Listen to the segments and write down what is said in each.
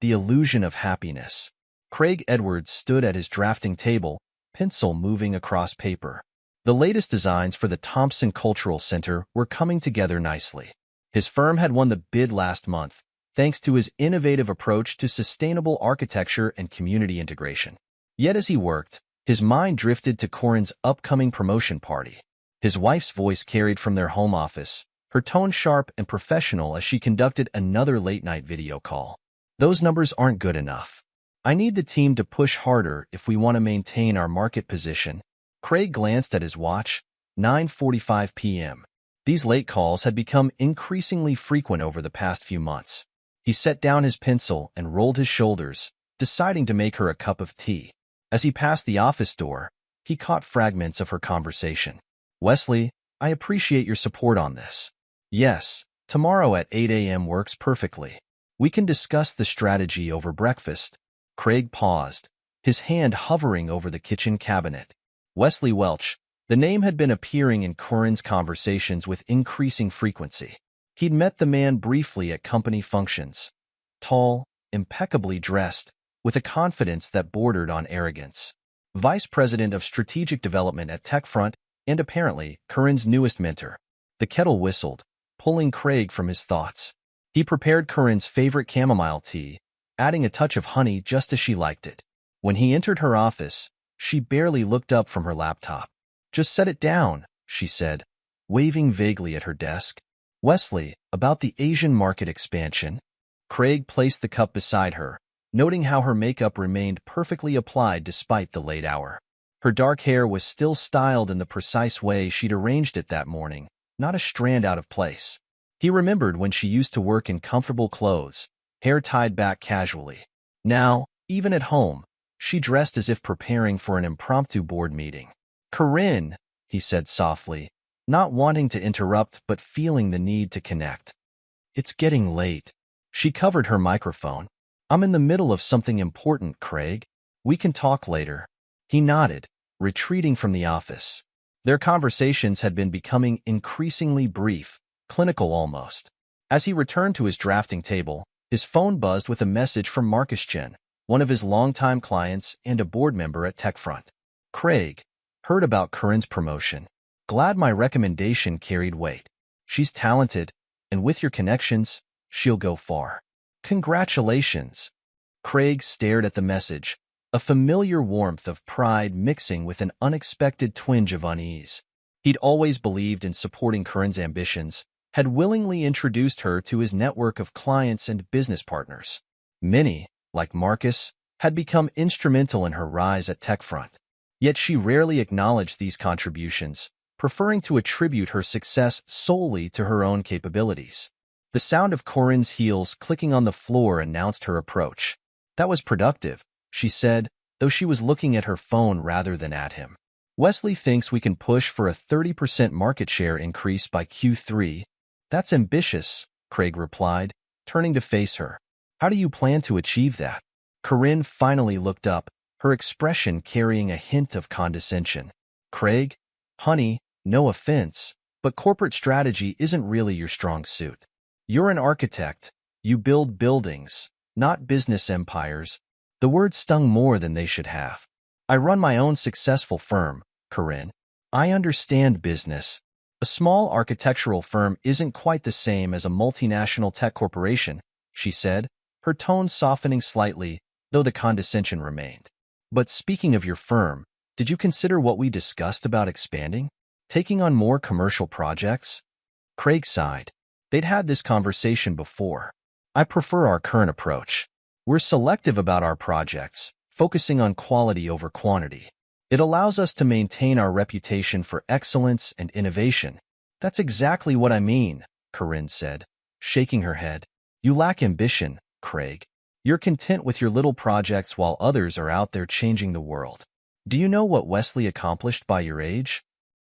The illusion of happiness. Craig Edwards stood at his drafting table, pencil moving across paper. The latest designs for the Thompson Cultural Center were coming together nicely. His firm had won the bid last month, thanks to his innovative approach to sustainable architecture and community integration. Yet as he worked, his mind drifted to Corinne's upcoming promotion party. His wife's voice carried from their home office, her tone sharp and professional as she conducted another late-night video call. Those numbers aren't good enough. I need the team to push harder if we want to maintain our market position. Craig glanced at his watch, 9:45 p.m. These late calls had become increasingly frequent over the past few months. He set down his pencil and rolled his shoulders, deciding to make her a cup of tea. As he passed the office door, he caught fragments of her conversation. "Wesley, I appreciate your support on this. Yes, tomorrow at 8 a.m. works perfectly. We can discuss the strategy over breakfast." Craig paused, his hand hovering over the kitchen cabinet. Wesley Welch, the name had been appearing in Corinne's conversations with increasing frequency. He'd met the man briefly at company functions. Tall, impeccably dressed, with a confidence that bordered on arrogance. Vice President of Strategic Development at TechFront, and apparently Corinne's newest mentor. The kettle whistled, pulling Craig from his thoughts. He prepared Corinne's favorite chamomile tea, adding a touch of honey just as she liked it. When he entered her office, she barely looked up from her laptop. "Just set it down," she said, waving vaguely at her desk. "Wesley, about the Asian market expansion." Craig placed the cup beside her, noting how her makeup remained perfectly applied despite the late hour. Her dark hair was still styled in the precise way she'd arranged it that morning, not a strand out of place. He remembered when she used to work in comfortable clothes, hair tied back casually. Now, even at home, she dressed as if preparing for an impromptu board meeting. "Corinne," he said softly, not wanting to interrupt but feeling the need to connect. "It's getting late." She covered her microphone. "I'm in the middle of something important, Craig. We can talk later." He nodded, retreating from the office. Their conversations had been becoming increasingly brief, clinical almost. As he returned to his drafting table, his phone buzzed with a message from Marcus Chen, one of his longtime clients and a board member at TechFront. "Craig, heard about Corinne's promotion. Glad my recommendation carried weight. She's talented, and with your connections, she'll go far. Congratulations." Craig stared at the message, a familiar warmth of pride mixing with an unexpected twinge of unease. He'd always believed in supporting Corinne's ambitions, had willingly introduced her to his network of clients and business partners. Many, like Marcus, had become instrumental in her rise at TechFront. Yet she rarely acknowledged these contributions, preferring to attribute her success solely to her own capabilities. The sound of Corinne's heels clicking on the floor announced her approach. "That was productive," she said, though she was looking at her phone rather than at him. "Wesley thinks we can push for a 30% market share increase by Q3. "That's ambitious," Craig replied, turning to face her. "How do you plan to achieve that?" Corinne finally looked up, her expression carrying a hint of condescension. "Craig, honey, no offense, but corporate strategy isn't really your strong suit. You're an architect. You build buildings, not business empires." The words stung more than they should have. "I run my own successful firm, Corinne. I understand business. A small architectural firm isn't quite the same as a multinational tech corporation," she said, her tone softening slightly, though the condescension remained. "But speaking of your firm, did you consider what we discussed about expanding? Taking on more commercial projects?" Craig sighed. They'd had this conversation before. "I prefer our current approach. We're selective about our projects, focusing on quality over quantity. It allows us to maintain our reputation for excellence and innovation." "That's exactly what I mean," Corinne said, shaking her head. "You lack ambition, Craig. You're content with your little projects while others are out there changing the world. Do you know what Wesley accomplished by your age?"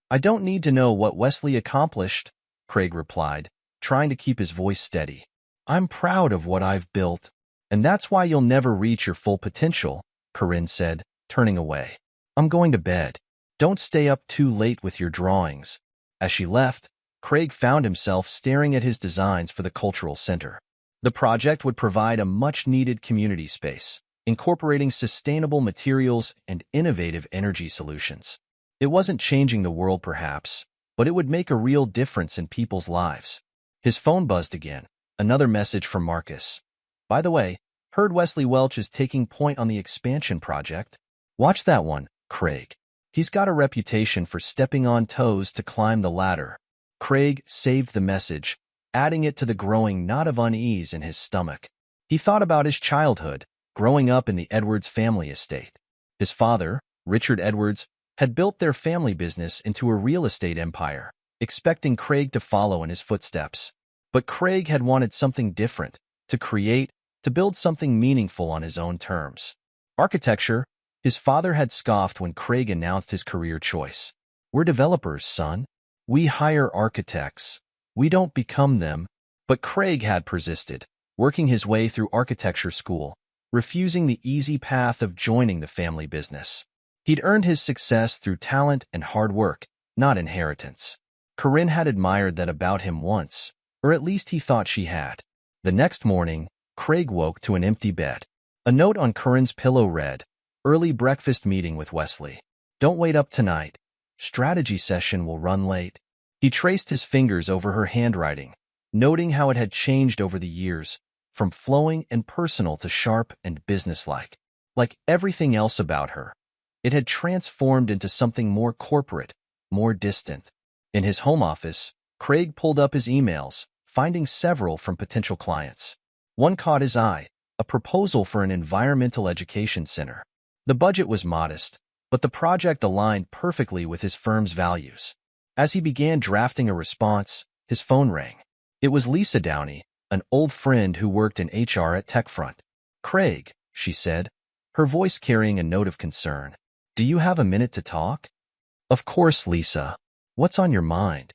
"I don't need to know what Wesley accomplished," Craig replied, trying to keep his voice steady. "I'm proud of what I've built." "And that's why you'll never reach your full potential," Corinne said, turning away. "I'm going to bed. Don't stay up too late with your drawings." As she left, Craig found himself staring at his designs for the cultural center. The project would provide a much-needed community space, incorporating sustainable materials and innovative energy solutions. It wasn't changing the world, perhaps, but it would make a real difference in people's lives. His phone buzzed again, another message from Marcus. By the way, heard Wesley Welch is taking point on the expansion project. Watch that one, Craig. He's got a reputation for stepping on toes to climb the ladder. Craig saved the message, adding it to the growing knot of unease in his stomach. He thought about his childhood, growing up in the Edwards family estate. His father, Richard Edwards, had built their family business into a real estate empire, expecting Craig to follow in his footsteps. But Craig had wanted something different, to build something meaningful on his own terms. Architecture, his father had scoffed when Craig announced his career choice. We're developers, son. We hire architects. We don't become them. But Craig had persisted, working his way through architecture school, refusing the easy path of joining the family business. He'd earned his success through talent and hard work, not inheritance. Corinne had admired that about him once, or at least he thought she had. The next morning, Craig woke to an empty bed. A note on Corinne's pillow read, "Early breakfast meeting with Wesley. Don't wait up tonight. Strategy session will run late." He traced his fingers over her handwriting, noting how it had changed over the years, from flowing and personal to sharp and businesslike. Like everything else about her, it had transformed into something more corporate, more distant. In his home office, Craig pulled up his emails, finding several from potential clients. One caught his eye, a proposal for an environmental education center. The budget was modest, but the project aligned perfectly with his firm's values. As he began drafting a response, his phone rang. It was Lisa Downey, an old friend who worked in HR at TechFront. "Craig," she said, her voice carrying a note of concern. "Do you have a minute to talk?" "Of course, Lisa. What's on your mind?"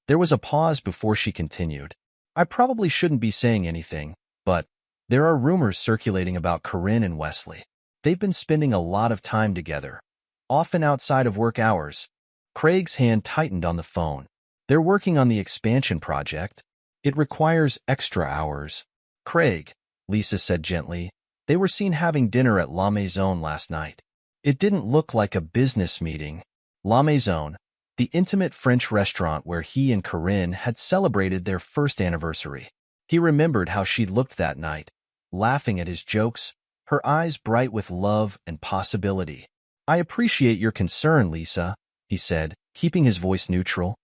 There was a pause before she continued. "I probably shouldn't be saying anything, but there are rumors circulating about Corinne and Wesley. They've been spending a lot of time together, often outside of work hours." Craig's hand tightened on the phone. "They're working on the expansion project. It requires extra hours." "Craig," Lisa said gently, "they were seen having dinner at La Maison last night. It didn't look like a business meeting." La Maison, the intimate French restaurant where he and Corinne had celebrated their first anniversary. He remembered how she'd looked that night, laughing at his jokes, her eyes bright with love and possibility. "I appreciate your concern, Lisa," he said, keeping his voice neutral.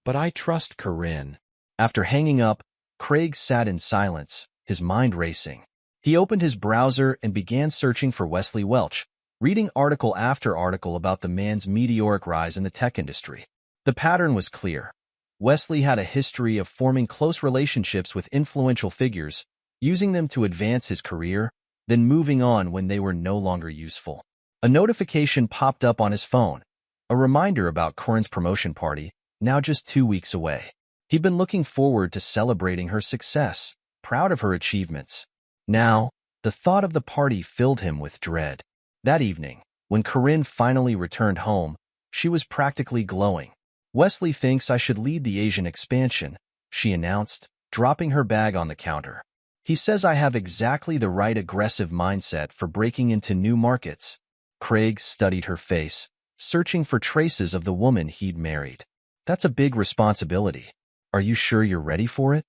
"But I trust Corinne." After hanging up, Craig sat in silence, his mind racing. He opened his browser and began searching for Wesley Welch, reading article after article about the man's meteoric rise in the tech industry. The pattern was clear. Wesley had a history of forming close relationships with influential figures, using them to advance his career, then moving on when they were no longer useful. A notification popped up on his phone, a reminder about Corinne's promotion party, now just 2 weeks away. He'd been looking forward to celebrating her success, proud of her achievements. Now, the thought of the party filled him with dread. That evening, when Corinne finally returned home, she was practically glowing. "Wesley thinks I should lead the Asian expansion," she announced, dropping her bag on the counter. "He says I have exactly the right aggressive mindset for breaking into new markets." Craig studied her face, searching for traces of the woman he'd married. "That's a big responsibility. Are you sure you're ready for it?"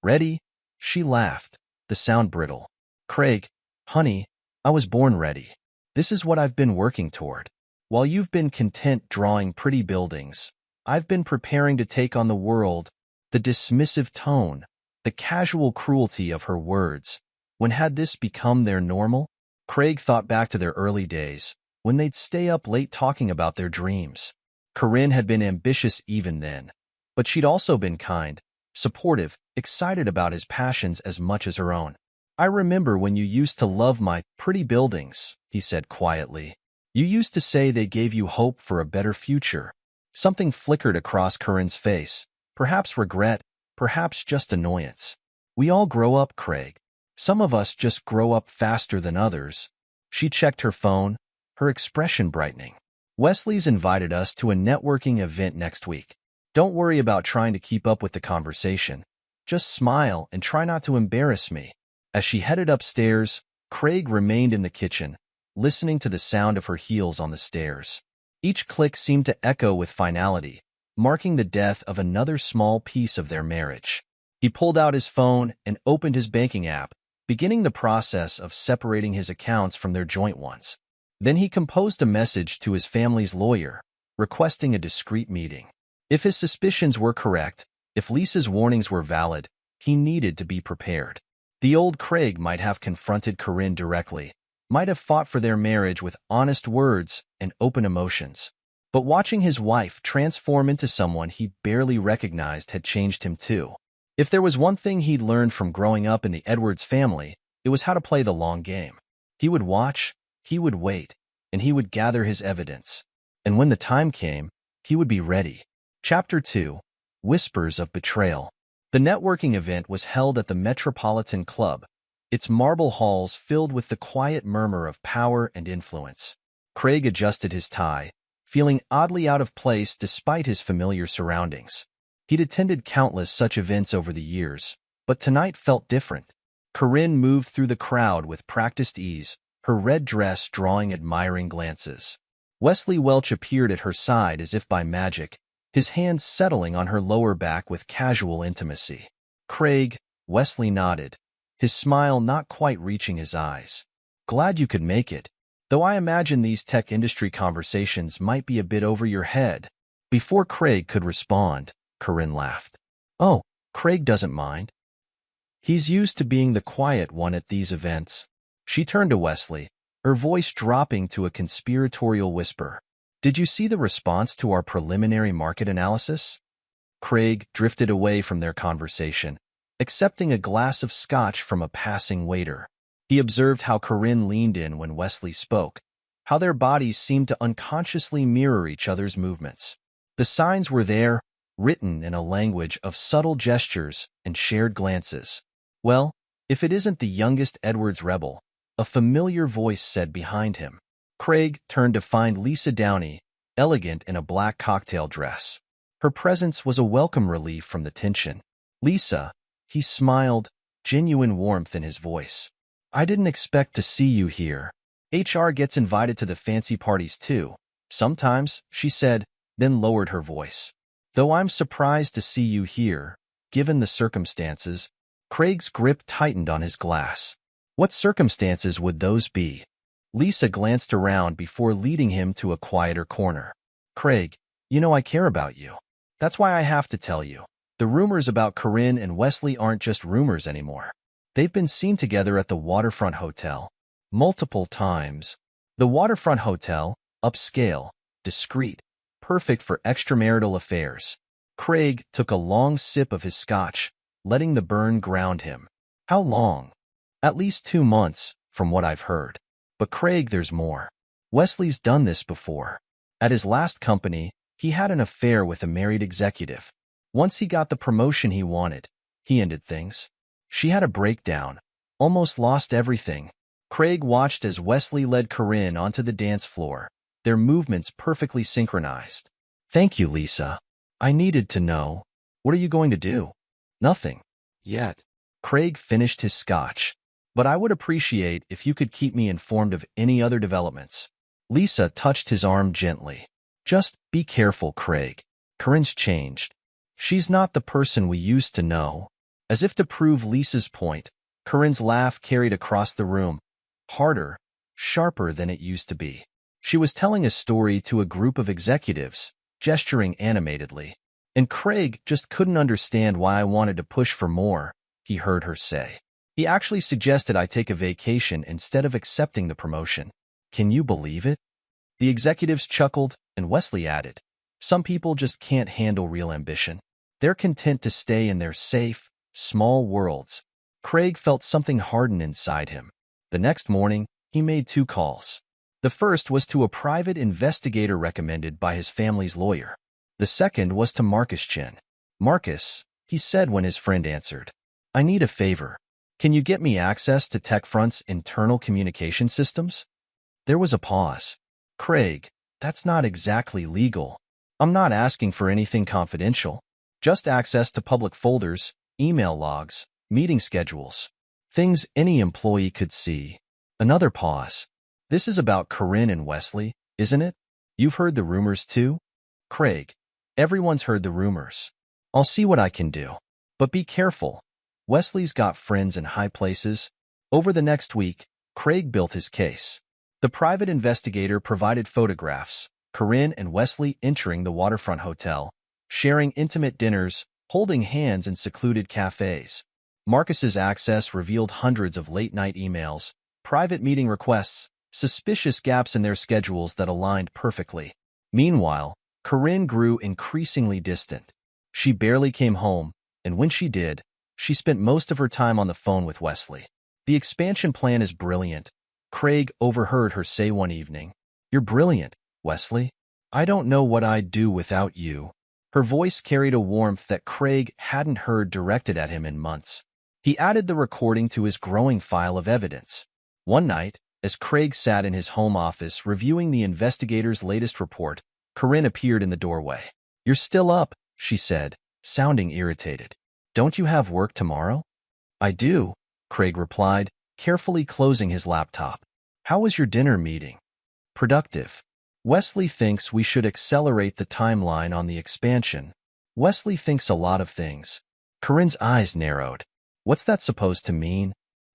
"Ready?" She laughed, the sound brittle. "Craig, honey, I was born ready. This is what I've been working toward. While you've been content drawing pretty buildings, I've been preparing to take on the world." The dismissive tone, the casual cruelty of her words. When had this become their normal? Craig thought back to their early days, when they'd stay up late talking about their dreams. Corinne had been ambitious even then, but she'd also been kind, supportive, excited about his passions as much as her own. "I remember when you used to love my pretty buildings," he said quietly. "You used to say they gave you hope for a better future." Something flickered across Corinne's face, perhaps regret, perhaps just annoyance. "We all grow up, Craig. Some of us just grow up faster than others." She checked her phone, her expression brightening. "Wesley's invited us to a networking event next week. Don't worry about trying to keep up with the conversation. Just smile and try not to embarrass me." As she headed upstairs, Craig remained in the kitchen, listening to the sound of her heels on the stairs. Each click seemed to echo with finality, marking the death of another small piece of their marriage. He pulled out his phone and opened his banking app, beginning the process of separating his accounts from their joint ones. Then he composed a message to his family's lawyer, requesting a discreet meeting. If his suspicions were correct, if Lisa's warnings were valid, he needed to be prepared. The old Craig might have confronted Corinne directly, might have fought for their marriage with honest words and open emotions. But watching his wife transform into someone he barely recognized had changed him too. If there was one thing he'd learned from growing up in the Edwards family, it was how to play the long game. He would watch, he would wait, and he would gather his evidence. And when the time came, he would be ready. Chapter 2: Whispers of Betrayal. The networking event was held at the Metropolitan Club, its marble halls filled with the quiet murmur of power and influence. Craig adjusted his tie, feeling oddly out of place despite his familiar surroundings. He'd attended countless such events over the years, but tonight felt different. Corinne moved through the crowd with practiced ease, her red dress drawing admiring glances. Wesley Welch appeared at her side as if by magic, his hands settling on her lower back with casual intimacy. "Craig," Wesley nodded, his smile not quite reaching his eyes. "Glad you could make it, though I imagine these tech industry conversations might be a bit over your head." Before Craig could respond, Corinne laughed. "Oh, Craig doesn't mind. He's used to being the quiet one at these events." She turned to Wesley, her voice dropping to a conspiratorial whisper. "Did you see the response to our preliminary market analysis?" Craig drifted away from their conversation, accepting a glass of scotch from a passing waiter. He observed how Corinne leaned in when Wesley spoke, how their bodies seemed to unconsciously mirror each other's movements. The signs were there, written in a language of subtle gestures and shared glances. "Well, if it isn't the youngest Edwards rebel," a familiar voice said behind him. Craig turned to find Lisa Downey, elegant in a black cocktail dress. Her presence was a welcome relief from the tension. "Lisa," he smiled, genuine warmth in his voice. "I didn't expect to see you here. HR gets invited to the fancy parties too. Sometimes," she said, then lowered her voice. "Though I'm surprised to see you here, given the circumstances." Craig's grip tightened on his glass. What circumstances would those be? Lisa glanced around before leading him to a quieter corner. "Craig, you know I care about you. That's why I have to tell you. The rumors about Corinne and Wesley aren't just rumors anymore. They've been seen together at the Waterfront Hotel. Multiple times. The Waterfront Hotel, upscale, discreet, perfect for extramarital affairs." Craig took a long sip of his scotch, letting the burn ground him. "How long?" "At least 2 months, from what I've heard. But Craig, there's more. Wesley's done this before. At his last company, he had an affair with a married executive. Once he got the promotion he wanted, he ended things. She had a breakdown, almost lost everything." Craig watched as Wesley led Corinne onto the dance floor, their movements perfectly synchronized. "Thank you, Lisa. I needed to know. What are you going to do?" "Nothing. Yet." Craig finished his scotch. "But I would appreciate if you could keep me informed of any other developments." Lisa touched his arm gently. "Just be careful, Craig. Corinne's changed. She's not the person we used to know." As if to prove Lisa's point, Corinne's laugh carried across the room, harder, sharper than it used to be. She was telling a story to a group of executives, gesturing animatedly. "And Craig just couldn't understand why I wanted to push for more," he heard her say. "He actually suggested I take a vacation instead of accepting the promotion. Can you believe it?" The executives chuckled, and Wesley added, "Some people just can't handle real ambition. They're content to stay in their safe, small worlds." Craig felt something harden inside him. The next morning, he made 2 calls. The first was to a private investigator recommended by his family's lawyer. The second was to Marcus Chin. "Marcus," he said when his friend answered, "I need a favor. Can you get me access to TechFront's internal communication systems?" There was a pause. "Craig, that's not exactly legal. I'm not asking for anything confidential. Just access to public folders, email logs, meeting schedules. Things any employee could see. Another pause. This is about Corinne and Wesley, isn't it? You've heard the rumors too? Craig. Everyone's heard the rumors. I'll see what I can do. But be careful. Wesley's got friends in high places. Over the next week, Craig built his case. The private investigator provided photographs, Corinne and Wesley entering the waterfront hotel, sharing intimate dinners, holding hands in secluded cafes. Marcus's access revealed hundreds of late-night emails, private meeting requests, suspicious gaps in their schedules that aligned perfectly. Meanwhile, Corinne grew increasingly distant. She barely came home, and when she did, she spent most of her time on the phone with Wesley. The expansion plan is brilliant, Craig overheard her say one evening. You're brilliant, Wesley. I don't know what I'd do without you. Her voice carried a warmth that Craig hadn't heard directed at him in months. He added the recording to his growing file of evidence. One night, as Craig sat in his home office reviewing the investigator's latest report, Corinne appeared in the doorway. You're still up, she said, sounding irritated. Don't you have work tomorrow? I do, Craig replied, carefully closing his laptop. How was your dinner meeting? Productive. Wesley thinks we should accelerate the timeline on the expansion. Wesley thinks a lot of things. Corinne's eyes narrowed. What's that supposed to mean?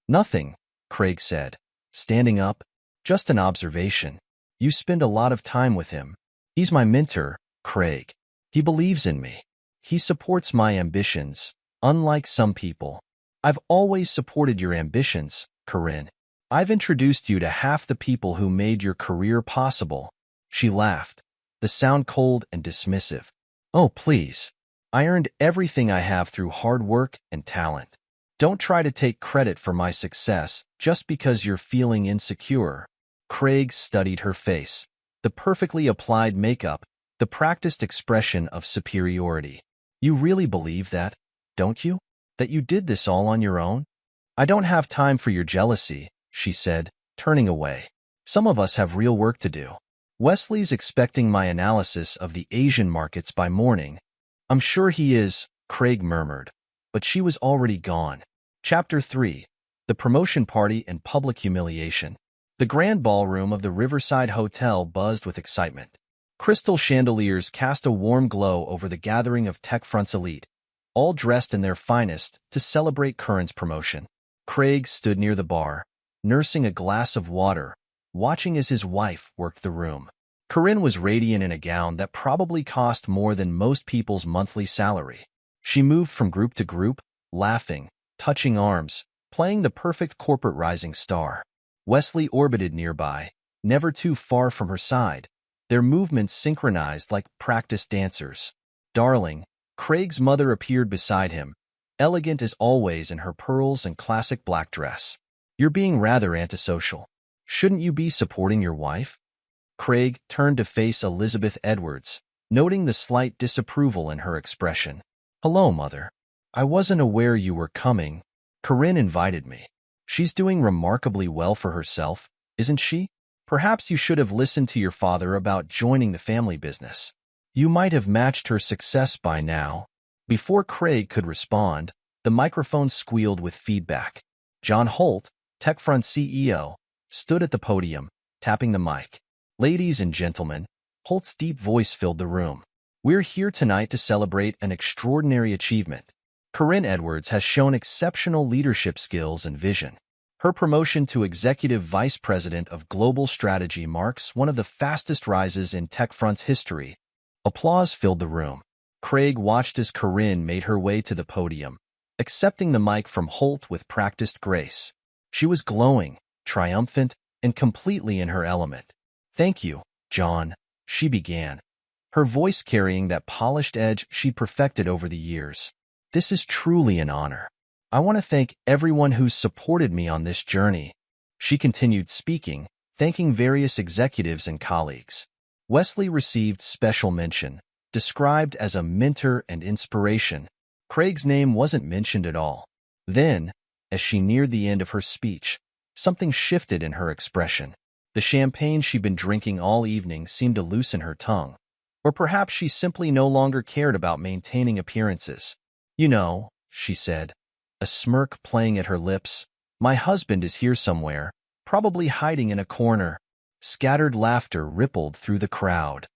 Nothing, Craig said, standing up. Just an observation. You spend a lot of time with him. He's my mentor, Craig. He believes in me. He supports my ambitions, unlike some people. I've always supported your ambitions, Corinne. I've introduced you to half the people who made your career possible. She laughed, the sound cold and dismissive. Oh, please. I earned everything I have through hard work and talent. Don't try to take credit for my success just because you're feeling insecure. Craig studied her face, the perfectly applied makeup, the practiced expression of superiority. You really believe that, don't you? That you did this all on your own? I don't have time for your jealousy, she said, turning away. Some of us have real work to do. Wesley's expecting my analysis of the Asian markets by morning. I'm sure he is, Craig murmured, but she was already gone. Chapter 3. The Promotion Party and Public Humiliation. The grand ballroom of the Riverside Hotel buzzed with excitement. Crystal chandeliers cast a warm glow over the gathering of TechFront's elite, all dressed in their finest to celebrate Curran's promotion. Craig stood near the bar, nursing a glass of water, watching as his wife worked the room. Corinne was radiant in a gown that probably cost more than most people's monthly salary. She moved from group to group, laughing, touching arms, playing the perfect corporate rising star. Wesley orbited nearby, never too far from her side, their movements synchronized like practiced dancers. Darling, Craig's mother appeared beside him, elegant as always in her pearls and classic black dress. You're being rather antisocial. Shouldn't you be supporting your wife? Craig turned to face Elizabeth Edwards, noting the slight disapproval in her expression. Hello, Mother. I wasn't aware you were coming. Corinne invited me. She's doing remarkably well for herself, isn't she? Perhaps you should have listened to your father about joining the family business. You might have matched her success by now. Before Craig could respond, the microphone squealed with feedback. John Holt, TechFront CEO, stood at the podium, tapping the mic. Ladies and gentlemen, Holt's deep voice filled the room. We're here tonight to celebrate an extraordinary achievement. Corinne Edwards has shown exceptional leadership skills and vision. Her promotion to Executive Vice President of Global Strategy marks one of the fastest rises in TechFront's history. Applause filled the room. Craig watched as Corinne made her way to the podium, accepting the mic from Holt with practiced grace. She was glowing, triumphant, and completely in her element. Thank you, John, she began, her voice carrying that polished edge she'd perfected over the years. This is truly an honor. I want to thank everyone who's supported me on this journey. She continued speaking, thanking various executives and colleagues. Wesley received special mention, described as a mentor and inspiration. Craig's name wasn't mentioned at all. Then, as she neared the end of her speech, something shifted in her expression. The champagne she'd been drinking all evening seemed to loosen her tongue. Or perhaps she simply no longer cared about maintaining appearances. You know, she said, a smirk playing at her lips. My husband is here somewhere, probably hiding in a corner. Scattered laughter rippled through the crowd.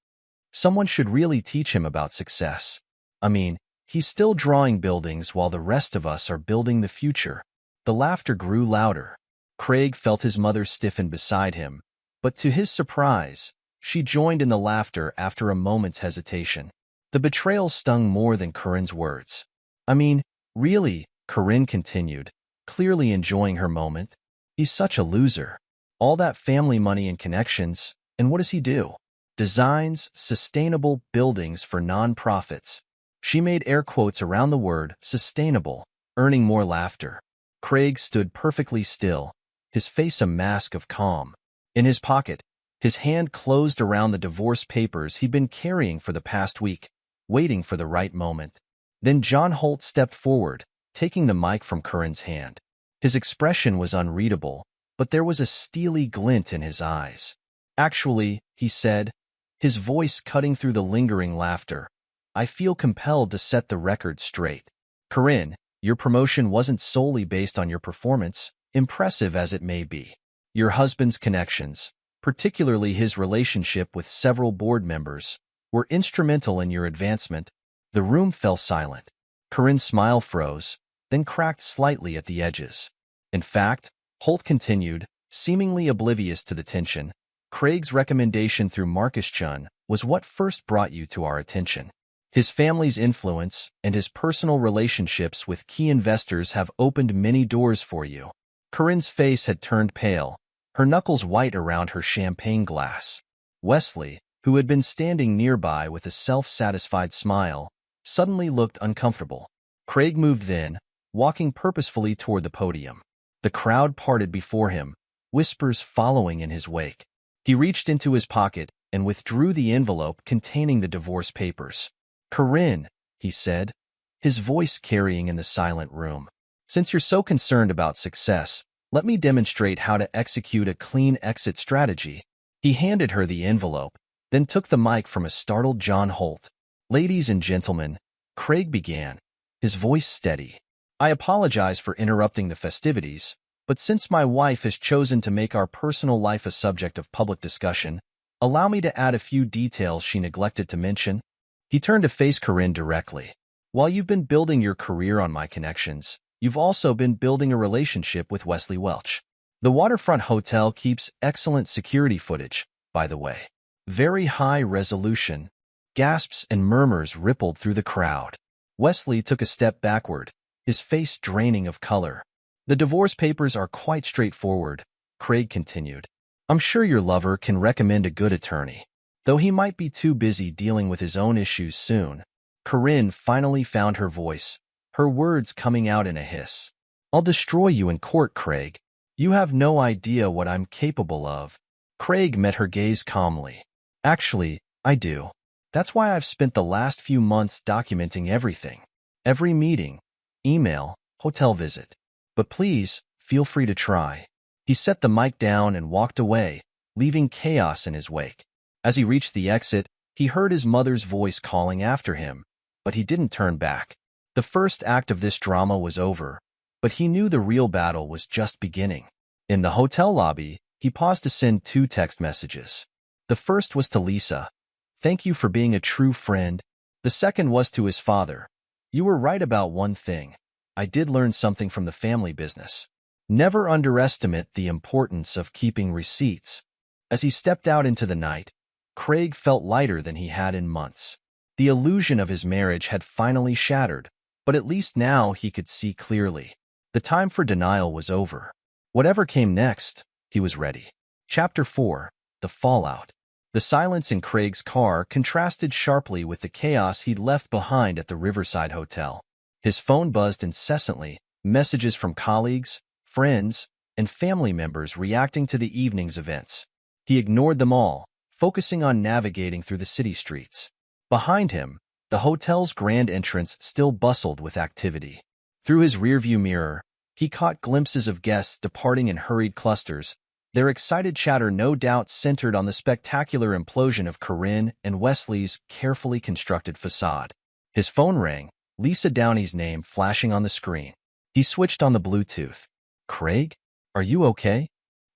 Someone should really teach him about success. I mean, he's still drawing buildings while the rest of us are building the future. The laughter grew louder. Craig felt his mother stiffen beside him, but to his surprise, she joined in the laughter after a moment's hesitation. The betrayal stung more than Corinne's words. I mean, really, Corinne continued, clearly enjoying her moment. He's such a loser. All that family money and connections, and what does he do? Designs sustainable buildings for nonprofits. She made air quotes around the word sustainable, earning more laughter. Craig stood perfectly still, his face a mask of calm. In his pocket, his hand closed around the divorce papers he'd been carrying for the past week, waiting for the right moment. Then John Holt stepped forward, taking the mic from Corinne's hand. His expression was unreadable, but there was a steely glint in his eyes. Actually, he said, his voice cutting through the lingering laughter, I feel compelled to set the record straight. Corinne, your promotion wasn't solely based on your performance, impressive as it may be. Your husband's connections, particularly his relationship with several board members, were instrumental in your advancement. The room fell silent. Corinne's smile froze, then cracked slightly at the edges. In fact, Holt continued, seemingly oblivious to the tension, Craig's recommendation through Marcus Chun was what first brought you to our attention. His family's influence and his personal relationships with key investors have opened many doors for you. Corinne's face had turned pale, her knuckles white around her champagne glass. Wesley, who had been standing nearby with a self-satisfied smile, suddenly looked uncomfortable. Craig moved then, walking purposefully toward the podium. The crowd parted before him, whispers following in his wake. He reached into his pocket and withdrew the envelope containing the divorce papers. Corinne, he said, his voice carrying in the silent room. Since you're so concerned about success, let me demonstrate how to execute a clean exit strategy. He handed her the envelope, then took the mic from a startled John Holt. Ladies and gentlemen, Craig began, his voice steady. I apologize for interrupting the festivities, but since my wife has chosen to make our personal life a subject of public discussion, allow me to add a few details she neglected to mention. He turned to face Corinne directly. While you've been building your career on my connections, you've also been building a relationship with Wesley Welch. The waterfront hotel keeps excellent security footage, by the way. Very high resolution. Gasps and murmurs rippled through the crowd. Wesley took a step backward, his face draining of color. The divorce papers are quite straightforward, Craig continued. I'm sure your lover can recommend a good attorney, though he might be too busy dealing with his own issues soon. Corinne finally found her voice, her words coming out in a hiss. I'll destroy you in court, Craig. You have no idea what I'm capable of. Craig met her gaze calmly. Actually, I do. That's why I've spent the last few months documenting everything. Every meeting, email, hotel visit. But please, feel free to try. He set the mic down and walked away, leaving chaos in his wake. As he reached the exit, he heard his mother's voice calling after him, but he didn't turn back. The first act of this drama was over, but he knew the real battle was just beginning. In the hotel lobby, he paused to send 2 text messages. The first was to Lisa. Thank you for being a true friend. The second was to his father. You were right about one thing. I did learn something from the family business. Never underestimate the importance of keeping receipts. As he stepped out into the night, Craig felt lighter than he had in months. The illusion of his marriage had finally shattered, but at least now he could see clearly. The time for denial was over. Whatever came next, he was ready. Chapter 4. The Fallout. The silence in Craig's car contrasted sharply with the chaos he'd left behind at the Riverside Hotel. His phone buzzed incessantly, messages from colleagues, friends, and family members reacting to the evening's events. He ignored them all, focusing on navigating through the city streets. Behind him, the hotel's grand entrance still bustled with activity. Through his rearview mirror, he caught glimpses of guests departing in hurried clusters, their excited chatter no doubt centered on the spectacular implosion of Corinne and Wesley's carefully constructed facade. His phone rang, Lisa Downey's name flashing on the screen. He switched on the Bluetooth. Craig? Are you okay?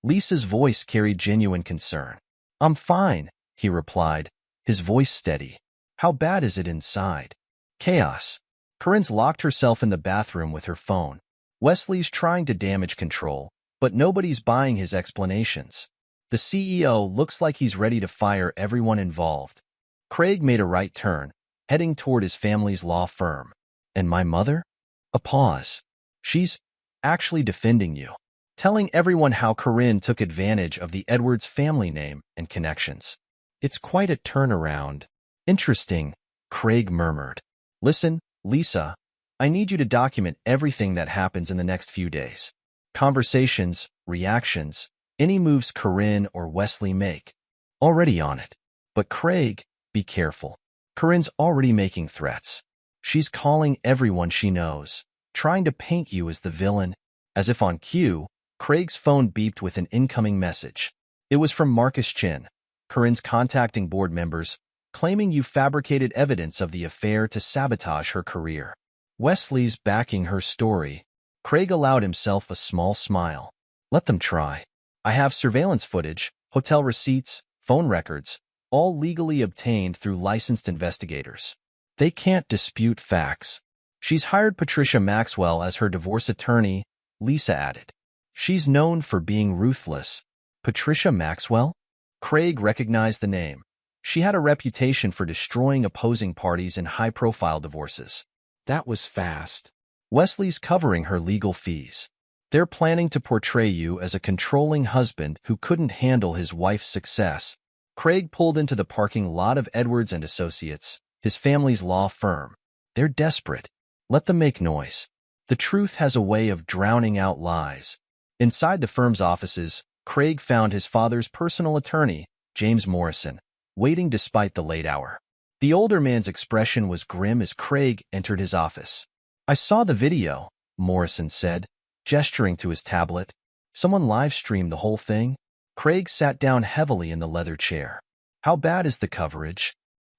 Lisa's voice carried genuine concern. I'm fine, he replied, his voice steady. How bad is it inside? Chaos. Corinne's locked herself in the bathroom with her phone. Wesley's trying to damage control, but nobody's buying his explanations. The CEO looks like he's ready to fire everyone involved. Craig made a right turn, heading toward his family's law firm. And my mother? A pause. She's actually defending you, telling everyone how Corinne took advantage of the Edwards family name and connections. It's quite a turnaround. Interesting, Craig murmured. Listen, Lisa, I need you to document everything that happens in the next few days. Conversations, reactions, any moves Corinne or Wesley make. Already on it. But Craig, be careful. Corinne's already making threats. She's calling everyone she knows, trying to paint you as the villain. As if on cue, Craig's phone beeped with an incoming message. It was from Marcus Chin. Corinne's contacting board members, claiming you fabricated evidence of the affair to sabotage her career. Wesley's backing her story. Craig allowed himself a small smile. Let them try. I have surveillance footage, hotel receipts, phone records, all legally obtained through licensed investigators. They can't dispute facts. She's hired Patricia Maxwell as her divorce attorney, Lisa added. She's known for being ruthless. Patricia Maxwell? Craig recognized the name. She had a reputation for destroying opposing parties in high-profile divorces. That was fast. Wesley's covering her legal fees. They're planning to portray you as a controlling husband who couldn't handle his wife's success. Craig pulled into the parking lot of Edwards and Associates, his family's law firm. They're desperate. Let them make noise. The truth has a way of drowning out lies. Inside the firm's offices, Craig found his father's personal attorney, James Morrison, waiting despite the late hour. The older man's expression was grim as Craig entered his office. I saw the video, Morrison said, gesturing to his tablet. Someone live-streamed the whole thing? Craig sat down heavily in the leather chair. How bad is the coverage?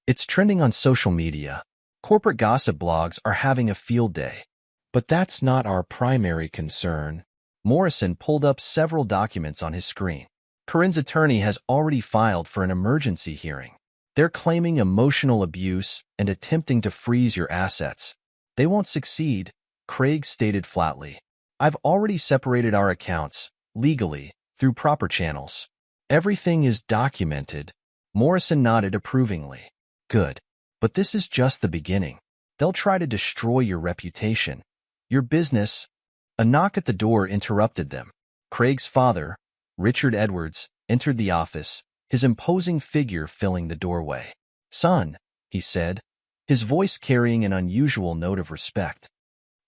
It's trending on social media. Corporate gossip blogs are having a field day. But that's not our primary concern. Morrison pulled up several documents on his screen. Corinne's attorney has already filed for an emergency hearing. They're claiming emotional abuse and attempting to freeze your assets. They won't succeed, Craig stated flatly. I've already separated our accounts, legally, through proper channels. Everything is documented. Morrison nodded approvingly. Good. But this is just the beginning. They'll try to destroy your reputation, your business. A knock at the door interrupted them. Craig's father, Richard Edwards, entered the office, his imposing figure filling the doorway. Son, he said, his voice carrying an unusual note of respect.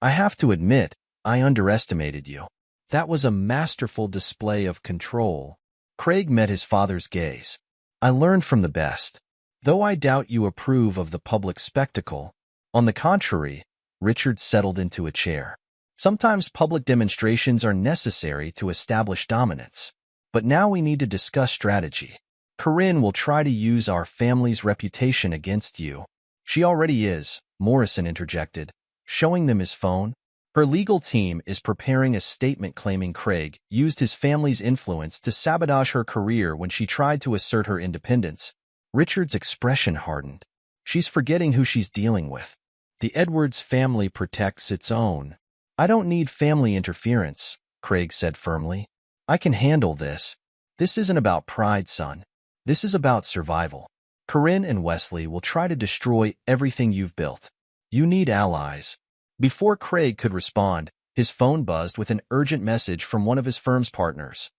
I have to admit, I underestimated you. That was a masterful display of control. Craig met his father's gaze. I learned from the best. Though I doubt you approve of the public spectacle. On the contrary, Richard settled into a chair. Sometimes public demonstrations are necessary to establish dominance. But now we need to discuss strategy. Corinne will try to use our family's reputation against you. She already is, Morrison interjected, showing them his phone. Her legal team is preparing a statement claiming Craig used his family's influence to sabotage her career when she tried to assert her independence. Richard's expression hardened. She's forgetting who she's dealing with. The Edwards family protects its own. I don't need family interference, Craig said firmly. I can handle this. This isn't about pride, son. This is about survival. Corinne and Wesley will try to destroy everything you've built. You need allies. Before Craig could respond, his phone buzzed with an urgent message from one of his firm's partners.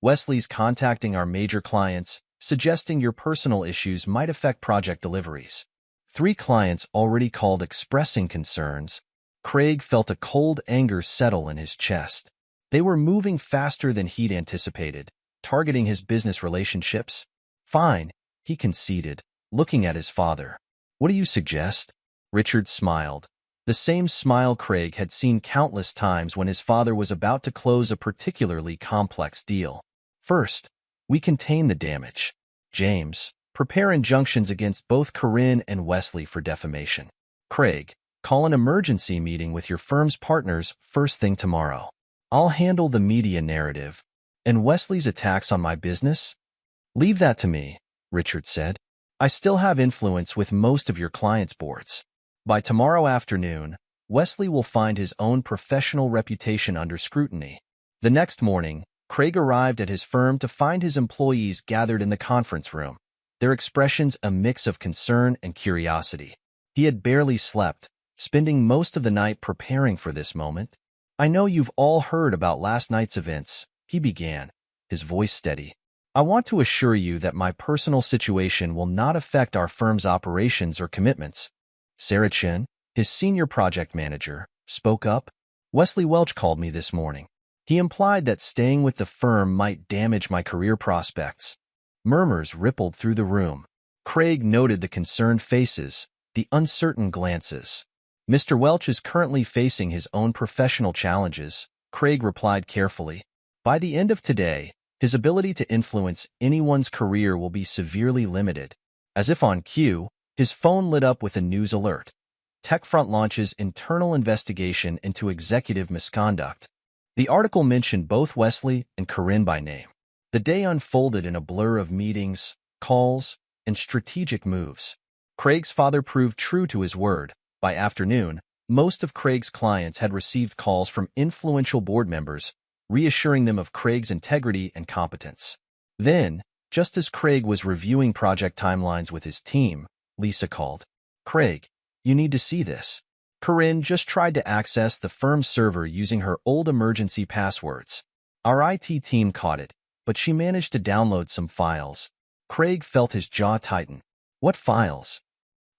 Wesley's contacting our major clients, suggesting your personal issues might affect project deliveries. 3 clients already called expressing concerns. Craig felt a cold anger settle in his chest. They were moving faster than he'd anticipated, targeting his business relationships. Fine, he conceded, looking at his father. What do you suggest? Richard smiled. The same smile Craig had seen countless times when his father was about to close a particularly complex deal. First, we contain the damage. James, prepare injunctions against both Corinne and Wesley for defamation. Craig, Call an emergency meeting with your firm's partners first thing tomorrow. I'll handle the media narrative. And Wesley's attacks on my business? Leave that to me, Richard said. I still have influence with most of your clients' boards. By tomorrow afternoon, Wesley will find his own professional reputation under scrutiny. The next morning, Craig arrived at his firm to find his employees gathered in the conference room, their expressions a mix of concern and curiosity. He had barely slept, spending most of the night preparing for this moment. I know you've all heard about last night's events, he began, his voice steady. I want to assure you that my personal situation will not affect our firm's operations or commitments. Sarah Chen, his senior project manager, spoke up. Wesley Welch called me this morning. He implied that staying with the firm might damage my career prospects. Murmurs rippled through the room. Craig noted the concerned faces, the uncertain glances. Mr. Welch is currently facing his own professional challenges, Craig replied carefully. By the end of today, his ability to influence anyone's career will be severely limited. As if on cue, his phone lit up with a news alert. TechFront launches internal investigation into executive misconduct. The article mentioned both Wesley and Corinne by name. The day unfolded in a blur of meetings, calls, and strategic moves. Craig's father proved true to his word. By afternoon, most of Craig's clients had received calls from influential board members, reassuring them of Craig's integrity and competence. Then, just as Craig was reviewing project timelines with his team, Lisa called. Craig, you need to see this. Corinne just tried to access the firm's server using her old emergency passwords. Our IT team caught it, but she managed to download some files. Craig felt his jaw tighten. What files?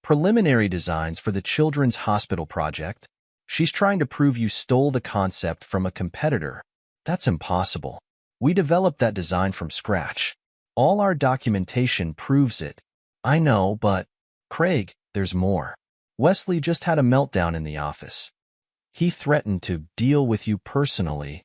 Preliminary designs for the Children's Hospital project. She's trying to prove you stole the concept from a competitor. That's impossible. We developed that design from scratch. All our documentation proves it. I know, but... Craig, there's more. Wesley just had a meltdown in the office. He threatened to deal with you personally.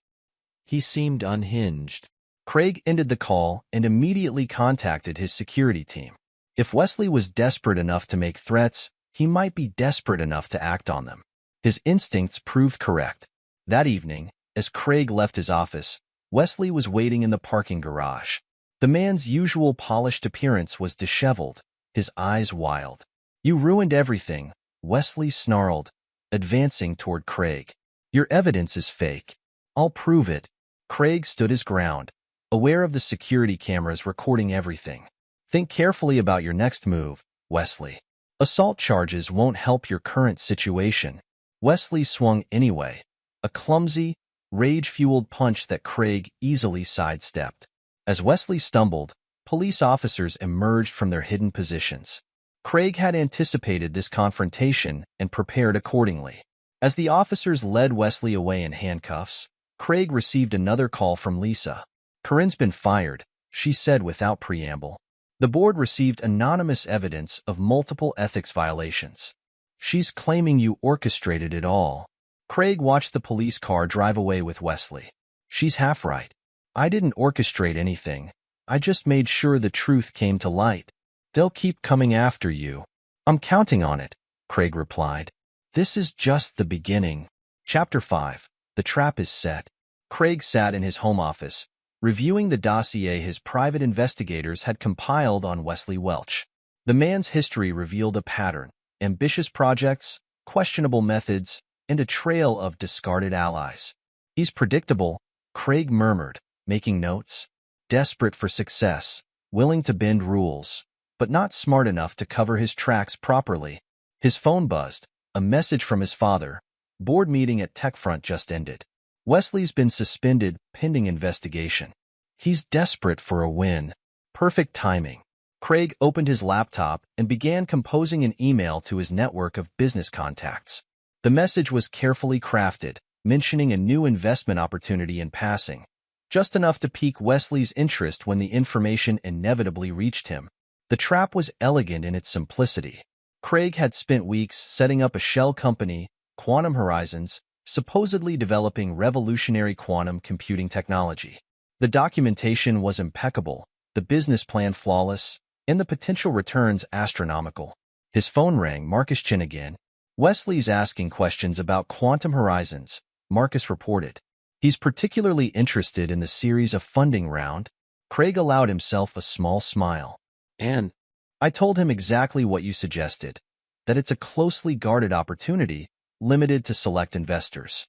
He seemed unhinged. Craig ended the call and immediately contacted his security team. If Wesley was desperate enough to make threats, he might be desperate enough to act on them. His instincts proved correct. That evening, as Craig left his office, Wesley was waiting in the parking garage. The man's usual polished appearance was disheveled, his eyes wild. You ruined everything, Wesley snarled, advancing toward Craig. Your evidence is fake. I'll prove it. Craig stood his ground, aware of the security cameras recording everything. Think carefully about your next move, Wesley. Assault charges won't help your current situation. Wesley swung anyway, a clumsy, rage-fueled punch that Craig easily sidestepped. As Wesley stumbled, police officers emerged from their hidden positions. Craig had anticipated this confrontation and prepared accordingly. As the officers led Wesley away in handcuffs, Craig received another call from Lisa. Corinne's been fired, she said without preamble. The board received anonymous evidence of multiple ethics violations. She's claiming you orchestrated it all. Craig watched the police car drive away with Wesley. She's half right. I didn't orchestrate anything. I just made sure the truth came to light. They'll keep coming after you. I'm counting on it, Craig replied. This is just the beginning. Chapter 5. The trap is set. Craig sat in his home office, reviewing the dossier his private investigators had compiled on Wesley Welch. The man's history revealed a pattern: ambitious projects, questionable methods, and a trail of discarded allies. He's predictable, Craig murmured, making notes. Desperate for success, willing to bend rules, but not smart enough to cover his tracks properly. His phone buzzed, a message from his father. Board meeting at TechFront just ended. Wesley's been suspended pending investigation. He's desperate for a win. Perfect timing. Craig opened his laptop and began composing an email to his network of business contacts. The message was carefully crafted, mentioning a new investment opportunity in passing, just enough to pique Wesley's interest when the information inevitably reached him. The trap was elegant in its simplicity. Craig had spent weeks setting up a shell company, Quantum Horizons, supposedly developing revolutionary quantum computing technology. The documentation was impeccable, the business plan flawless, and the potential returns astronomical. His phone rang. Marcus Chin again. Wesley's asking questions about quantum horizons, Marcus reported. He's particularly interested in the series of funding round. Craig allowed himself a small smile. And I told him exactly what you suggested, that it's a closely guarded opportunity, limited to select investors.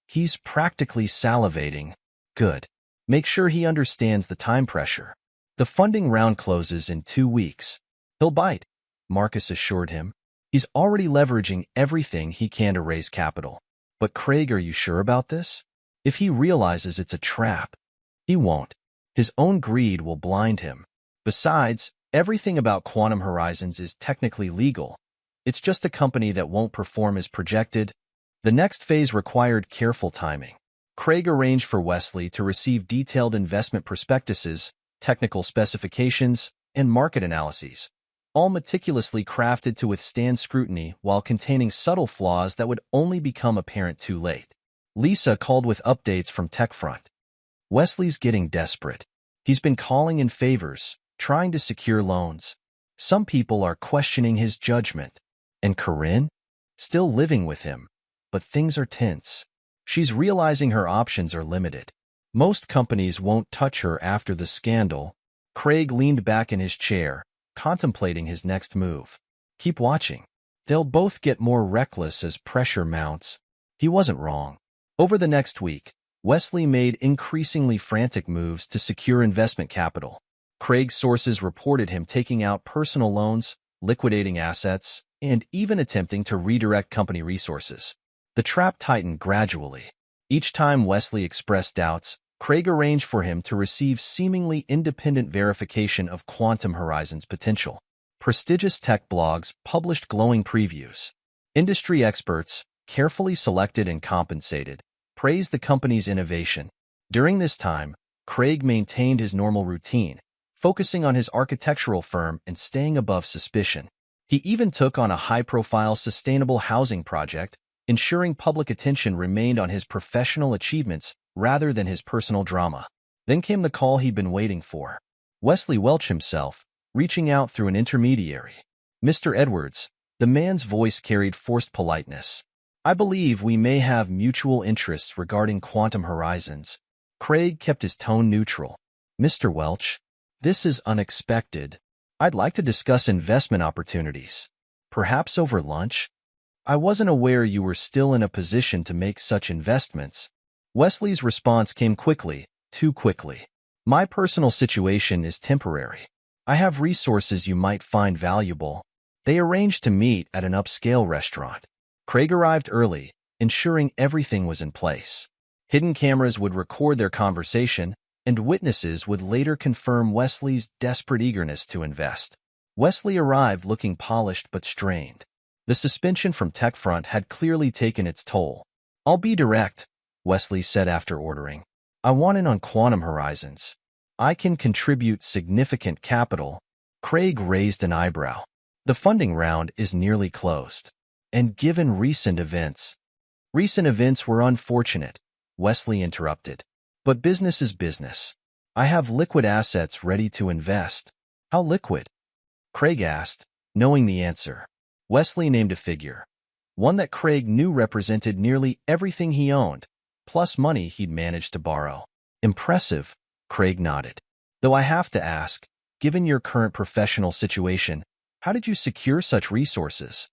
He's practically salivating. Good. Make sure he understands the time pressure. The funding round closes in 2 weeks. He'll bite, Marcus assured him. He's already leveraging everything he can to raise capital. But Craig, are you sure about this? If he realizes it's a trap, he won't. His own greed will blind him. Besides, everything about Quantum Horizons is technically legal. It's just a company that won't perform as projected. The next phase required careful timing. Craig arranged for Wesley to receive detailed investment prospectuses, technical specifications, and market analyses, all meticulously crafted to withstand scrutiny while containing subtle flaws that would only become apparent too late. Lisa called with updates from TechFront. Wesley's getting desperate. He's been calling in favors, trying to secure loans. Some people are questioning his judgment. And Corinne? Still living with him. But things are tense. She's realizing her options are limited. Most companies won't touch her after the scandal. Craig leaned back in his chair, contemplating his next move. Keep watching. They'll both get more reckless as pressure mounts. He wasn't wrong. Over the next week, Wesley made increasingly frantic moves to secure investment capital. Craig's sources reported him taking out personal loans, liquidating assets, and even attempting to redirect company resources. The trap tightened gradually. Each time Wesley expressed doubts, Craig arranged for him to receive seemingly independent verification of Quantum Horizons' potential. Prestigious tech blogs published glowing previews. Industry experts, carefully selected and compensated, praised the company's innovation. During this time, Craig maintained his normal routine, focusing on his architectural firm and staying above suspicion. He even took on a high-profile sustainable housing project, ensuring public attention remained on his professional achievements rather than his personal drama. Then came the call he'd been waiting for. Wesley Welch himself, reaching out through an intermediary. Mr. Edwards, the man's voice carried forced politeness. I believe we may have mutual interests regarding Quantum Horizons. Craig kept his tone neutral. Mr. Welch, this is unexpected. I'd like to discuss investment opportunities. Perhaps over lunch? I wasn't aware you were still in a position to make such investments. Wesley's response came quickly, too quickly. My personal situation is temporary. I have resources you might find valuable. They arranged to meet at an upscale restaurant. Craig arrived early, ensuring everything was in place. Hidden cameras would record their conversation, and witnesses would later confirm Wesley's desperate eagerness to invest. Wesley arrived looking polished but strained. The suspension from TechFront had clearly taken its toll. I'll be direct, Wesley said after ordering. I want in on Quantum Horizons. I can contribute significant capital. Craig raised an eyebrow. The funding round is nearly closed. And given recent events were unfortunate, Wesley interrupted. But business is business. I have liquid assets ready to invest. How liquid? Craig asked, knowing the answer. Wesley named a figure, one that Craig knew represented nearly everything he owned, plus money he'd managed to borrow. Impressive, Craig nodded. Though I have to ask, given your current professional situation, how did you secure such resources?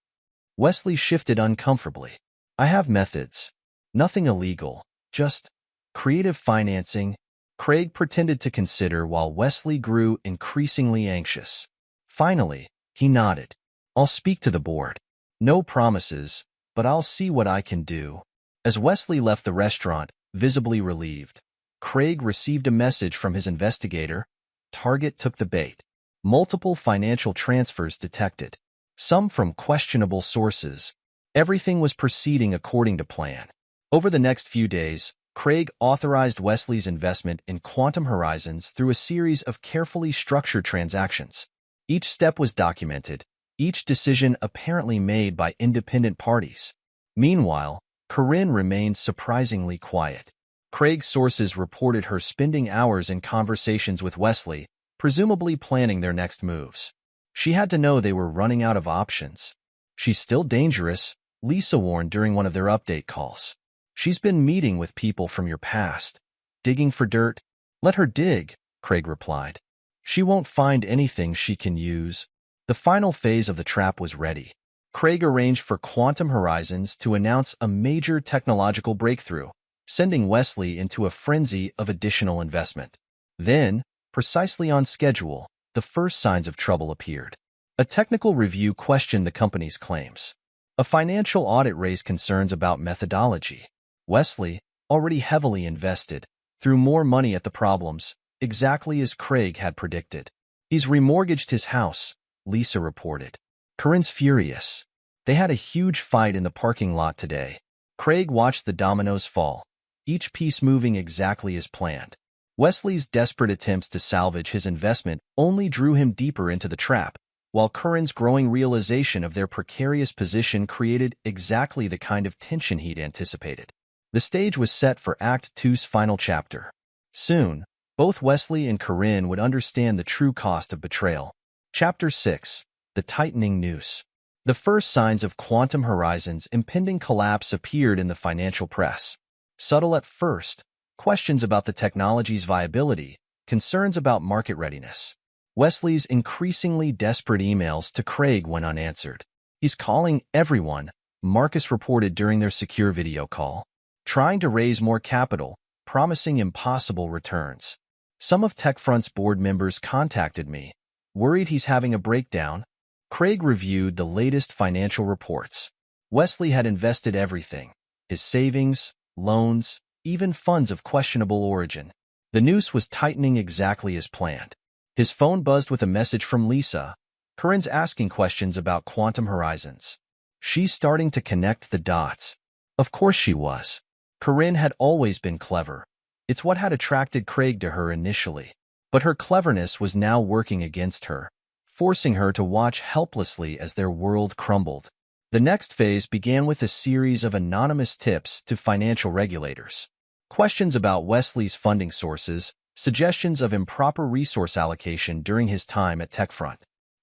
Wesley shifted uncomfortably. I have methods. Nothing illegal, just creative financing. Craig pretended to consider while Wesley grew increasingly anxious. Finally, he nodded. I'll speak to the board. No promises, but I'll see what I can do. As Wesley left the restaurant, visibly relieved, Craig received a message from his investigator. Target took the bait. Multiple financial transfers detected, some from questionable sources. Everything was proceeding according to plan. Over the next few days, Craig authorized Wesley's investment in Quantum Horizons through a series of carefully structured transactions. Each step was documented, each decision apparently made by independent parties. Meanwhile, Corinne remained surprisingly quiet. Craig's sources reported her spending hours in conversations with Wesley, presumably planning their next moves. She had to know they were running out of options. She's still dangerous, Lisa warned during one of their update calls. She's been meeting with people from your past. Digging for dirt? Let her dig, Craig replied. She won't find anything she can use. The final phase of the trap was ready. Craig arranged for Quantum Horizons to announce a major technological breakthrough, sending Wesley into a frenzy of additional investment. Then, precisely on schedule, the first signs of trouble appeared. A technical review questioned the company's claims. A financial audit raised concerns about methodology. Wesley, already heavily invested, threw more money at the problems, exactly as Craig had predicted. He's remortgaged his house, Lisa reported. Corinne's furious. They had a huge fight in the parking lot today. Craig watched the dominoes fall, each piece moving exactly as planned. Wesley's desperate attempts to salvage his investment only drew him deeper into the trap, while Corinne's growing realization of their precarious position created exactly the kind of tension he'd anticipated. The stage was set for Act Two's final chapter. Soon, both Wesley and Corinne would understand the true cost of betrayal. Chapter 6. The Tightening Noose. The first signs of Quantum Horizons' impending collapse appeared in the financial press. Subtle at first, questions about the technology's viability, concerns about market readiness. Wesley's increasingly desperate emails to Craig went unanswered. He's calling everyone, Marcus reported during their secure video call, trying to raise more capital, promising impossible returns. Some of TechFront's board members contacted me, worried he's having a breakdown. Craig reviewed the latest financial reports. Wesley had invested everything, his savings, loans, even funds of questionable origin. The noose was tightening exactly as planned. His phone buzzed with a message from Lisa. Corinne's asking questions about Quantum Horizons. She's starting to connect the dots. Of course she was. Corinne had always been clever. It's what had attracted Craig to her initially. But her cleverness was now working against her, forcing her to watch helplessly as their world crumbled. The next phase began with a series of anonymous tips to financial regulators. Questions about Wesley's funding sources, suggestions of improper resource allocation during his time at TechFront.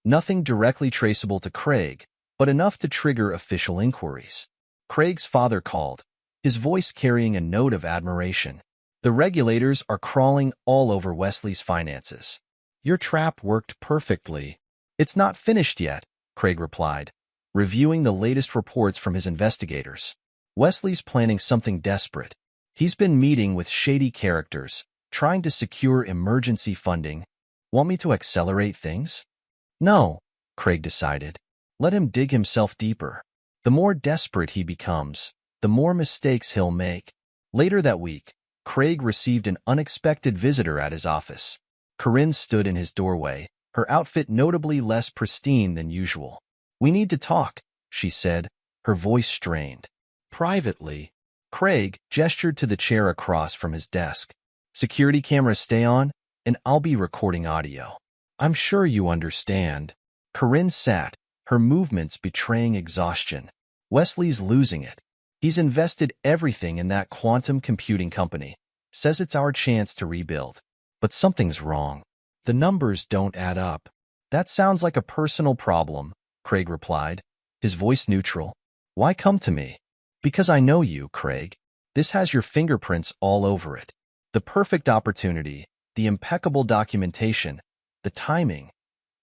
Nothing directly traceable to Craig, but enough to trigger official inquiries. Craig's father called, his voice carrying a note of admiration. The regulators are crawling all over Wesley's finances. Your trap worked perfectly. It's not finished yet, Craig replied, reviewing the latest reports from his investigators. Wesley's planning something desperate. He's been meeting with shady characters, trying to secure emergency funding. Want me to accelerate things? No, Craig decided. Let him dig himself deeper. The more desperate he becomes, the more mistakes he'll make. Later that week, Craig received an unexpected visitor at his office. Corinne stood in his doorway, her outfit notably less pristine than usual. We need to talk, she said, her voice strained. Privately, Craig gestured to the chair across from his desk. Security cameras stay on, and I'll be recording audio. I'm sure you understand. Corinne sat, her movements betraying exhaustion. Wesley's losing it. He's invested everything in that quantum computing company. Says it's our chance to rebuild. But something's wrong. The numbers don't add up. That sounds like a personal problem, Craig replied, his voice neutral. Why come to me? Because I know you, Craig. This has your fingerprints all over it. The perfect opportunity, the impeccable documentation, the timing.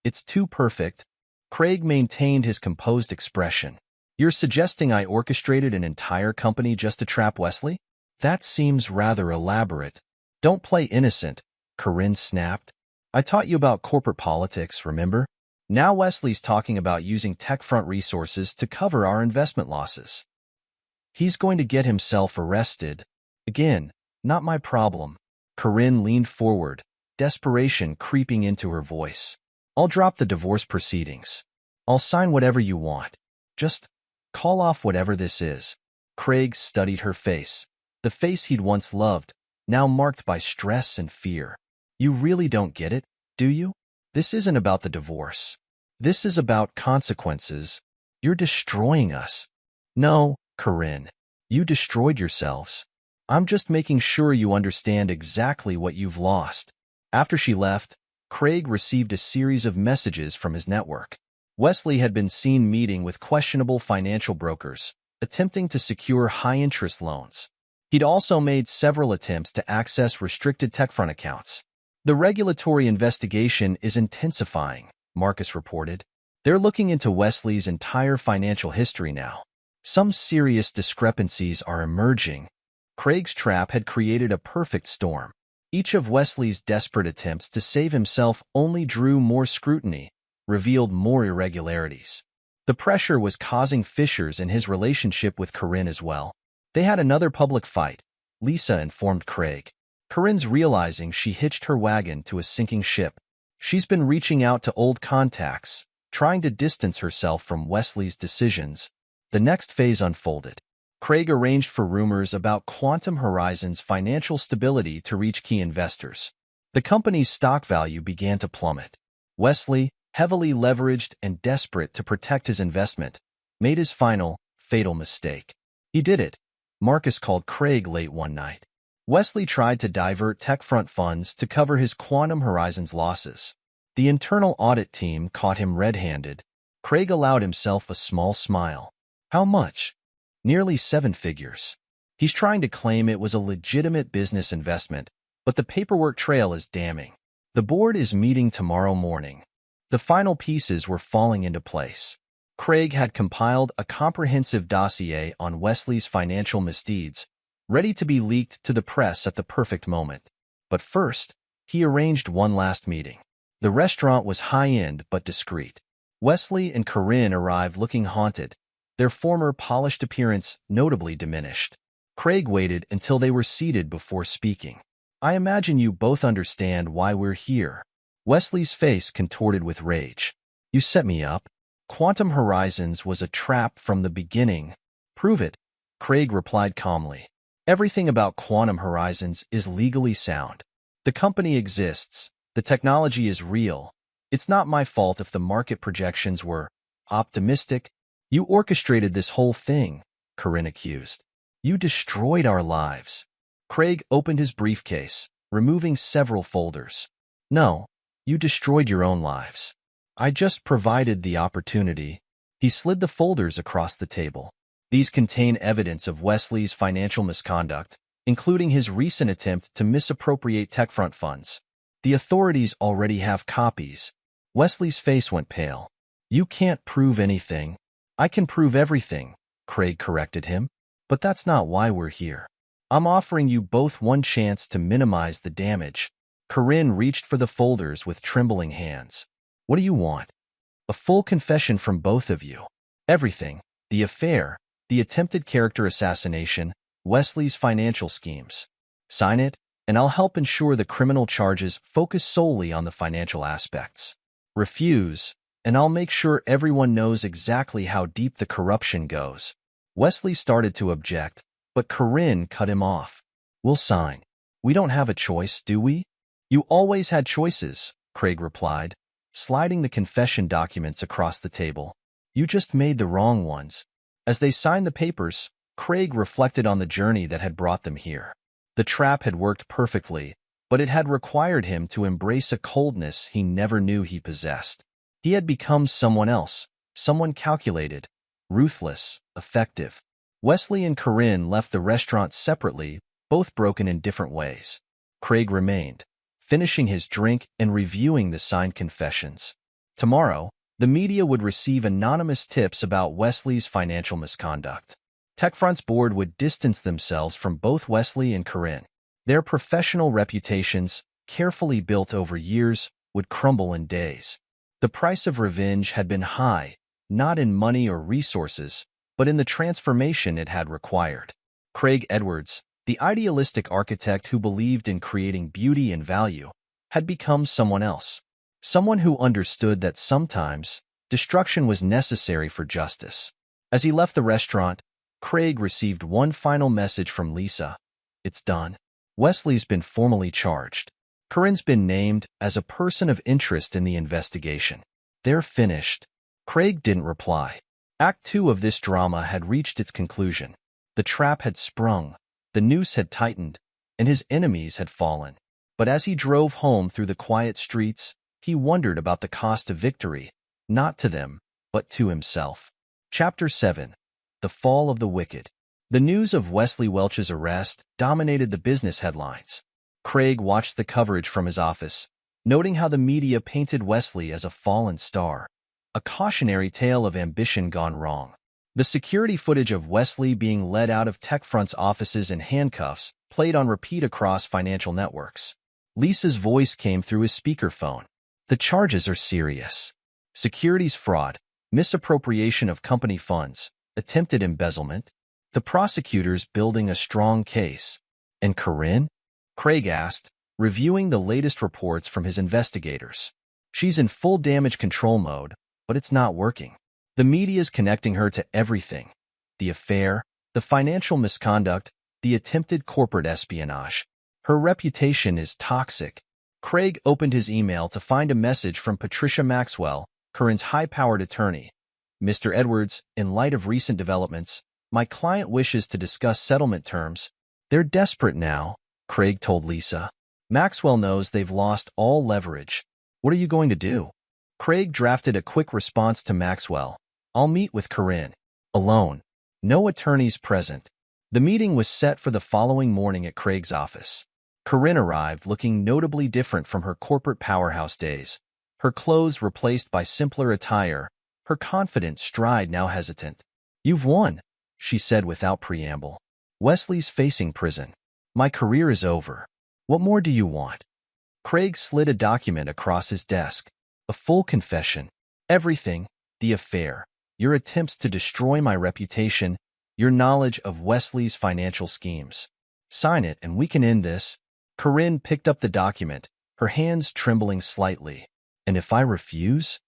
It's too perfect. Craig maintained his composed expression. You're suggesting I orchestrated an entire company just to trap Wesley? That seems rather elaborate. Don't play innocent, Corinne snapped. I taught you about corporate politics, remember? Now Wesley's talking about using TechFront resources to cover our investment losses. He's going to get himself arrested. Again, not my problem. Corinne leaned forward, desperation creeping into her voice. I'll drop the divorce proceedings. I'll sign whatever you want. Just call off whatever this is. Craig studied her face, the face he'd once loved, now marked by stress and fear. You really don't get it, do you? This isn't about the divorce. This is about consequences. You're destroying us. No, Corinne, you destroyed yourselves. I'm just making sure you understand exactly what you've lost. After she left, Craig received a series of messages from his network. Wesley had been seen meeting with questionable financial brokers, attempting to secure high-interest loans. He'd also made several attempts to access restricted TechFront accounts. The regulatory investigation is intensifying, Marcus reported. They're looking into Wesley's entire financial history now. Some serious discrepancies are emerging. Craig's trap had created a perfect storm. Each of Wesley's desperate attempts to save himself only drew more scrutiny, revealed more irregularities. The pressure was causing fissures in his relationship with Corinne as well. They had another public fight, Lisa informed Craig. Corinne's realizing she hitched her wagon to a sinking ship. She's been reaching out to old contacts, trying to distance herself from Wesley's decisions. The next phase unfolded. Craig arranged for rumors about Quantum Horizon's financial stability to reach key investors. The company's stock value began to plummet. Wesley, heavily leveraged and desperate to protect his investment, made his final, fatal mistake. He did it, Marcus called Craig late one night. Wesley tried to divert TechFront funds to cover his Quantum Horizon's losses. The internal audit team caught him red-handed. Craig allowed himself a small smile. How much? Nearly 7 figures. He's trying to claim it was a legitimate business investment, but the paperwork trail is damning. The board is meeting tomorrow morning. The final pieces were falling into place. Craig had compiled a comprehensive dossier on Wesley's financial misdeeds, ready to be leaked to the press at the perfect moment. But first, he arranged one last meeting. The restaurant was high-end but discreet. Wesley and Corinne arrived looking haunted, their former polished appearance notably diminished. Craig waited until they were seated before speaking. I imagine you both understand why we're here. Wesley's face contorted with rage. You set me up. Quantum Horizons was a trap from the beginning. Prove it, Craig replied calmly. Everything about Quantum Horizons is legally sound. The company exists. The technology is real. It's not my fault if the market projections were optimistic. You orchestrated this whole thing, Corinne accused. You destroyed our lives. Craig opened his briefcase, removing several folders. No, you destroyed your own lives. I just provided the opportunity. He slid the folders across the table. These contain evidence of Wesley's financial misconduct, including his recent attempt to misappropriate TechFront funds. The authorities already have copies. Wesley's face went pale. You can't prove anything. I can prove everything, Craig corrected him. But that's not why we're here. I'm offering you both one chance to minimize the damage. Corinne reached for the folders with trembling hands. What do you want? A full confession from both of you. Everything. The affair, the attempted character assassination, Wesley's financial schemes. Sign it, and I'll help ensure the criminal charges focus solely on the financial aspects. Refuse, and I'll make sure everyone knows exactly how deep the corruption goes. Wesley started to object, but Corinne cut him off. We'll sign. We don't have a choice, do we? You always had choices, Craig replied, sliding the confession documents across the table. You just made the wrong ones. As they signed the papers, Craig reflected on the journey that had brought them here. The trap had worked perfectly, but it had required him to embrace a coldness he never knew he possessed. He had become someone else, someone calculated, ruthless, effective. Wesley and Corinne left the restaurant separately, both broken in different ways. Craig remained, finishing his drink and reviewing the signed confessions. Tomorrow, the media would receive anonymous tips about Wesley's financial misconduct. TechFront's board would distance themselves from both Wesley and Corinne. Their professional reputations, carefully built over years, would crumble in days. The price of revenge had been high, not in money or resources, but in the transformation it had required. Craig Edwards, the idealistic architect who believed in creating beauty and value, had become someone else. Someone who understood that sometimes destruction was necessary for justice. As he left the restaurant, Craig received one final message from Lisa. It's done. Wesley's been formally charged. Corinne's been named as a person of interest in the investigation. They're finished. Craig didn't reply. Act 2 of this drama had reached its conclusion. The trap had sprung, the noose had tightened, and his enemies had fallen. But as he drove home through the quiet streets, he wondered about the cost of victory, not to them, but to himself. Chapter 7. The Fall of the Wicked. The news of Wesley Welch's arrest dominated the business headlines. Craig watched the coverage from his office, noting how the media painted Wesley as a fallen star, a cautionary tale of ambition gone wrong. The security footage of Wesley being led out of TechFront's offices in handcuffs played on repeat across financial networks. Lisa's voice came through his speakerphone. The charges are serious. Securities fraud, misappropriation of company funds, attempted embezzlement. The prosecutor's building a strong case. And Corinne? Craig asked, reviewing the latest reports from his investigators. She's in full damage control mode, but it's not working. The media's connecting her to everything. The affair, the financial misconduct, the attempted corporate espionage. Her reputation is toxic. Craig opened his email to find a message from Patricia Maxwell, Corinne's high-powered attorney. Mr. Edwards, in light of recent developments, my client wishes to discuss settlement terms. They're desperate now, Craig told Lisa. Maxwell knows they've lost all leverage. What are you going to do? Craig drafted a quick response to Maxwell. I'll meet with Corinne. Alone. No attorneys present. The meeting was set for the following morning at Craig's office. Corinne arrived looking notably different from her corporate powerhouse days. Her clothes replaced by simpler attire, her confident stride now hesitant. You've won, she said without preamble. Wesley's facing prison. My career is over. What more do you want? Craig slid a document across his desk. A full confession. Everything, the affair, your attempts to destroy my reputation, your knowledge of Wesley's financial schemes. Sign it and we can end this. Corinne picked up the document, her hands trembling slightly. And if I refuse?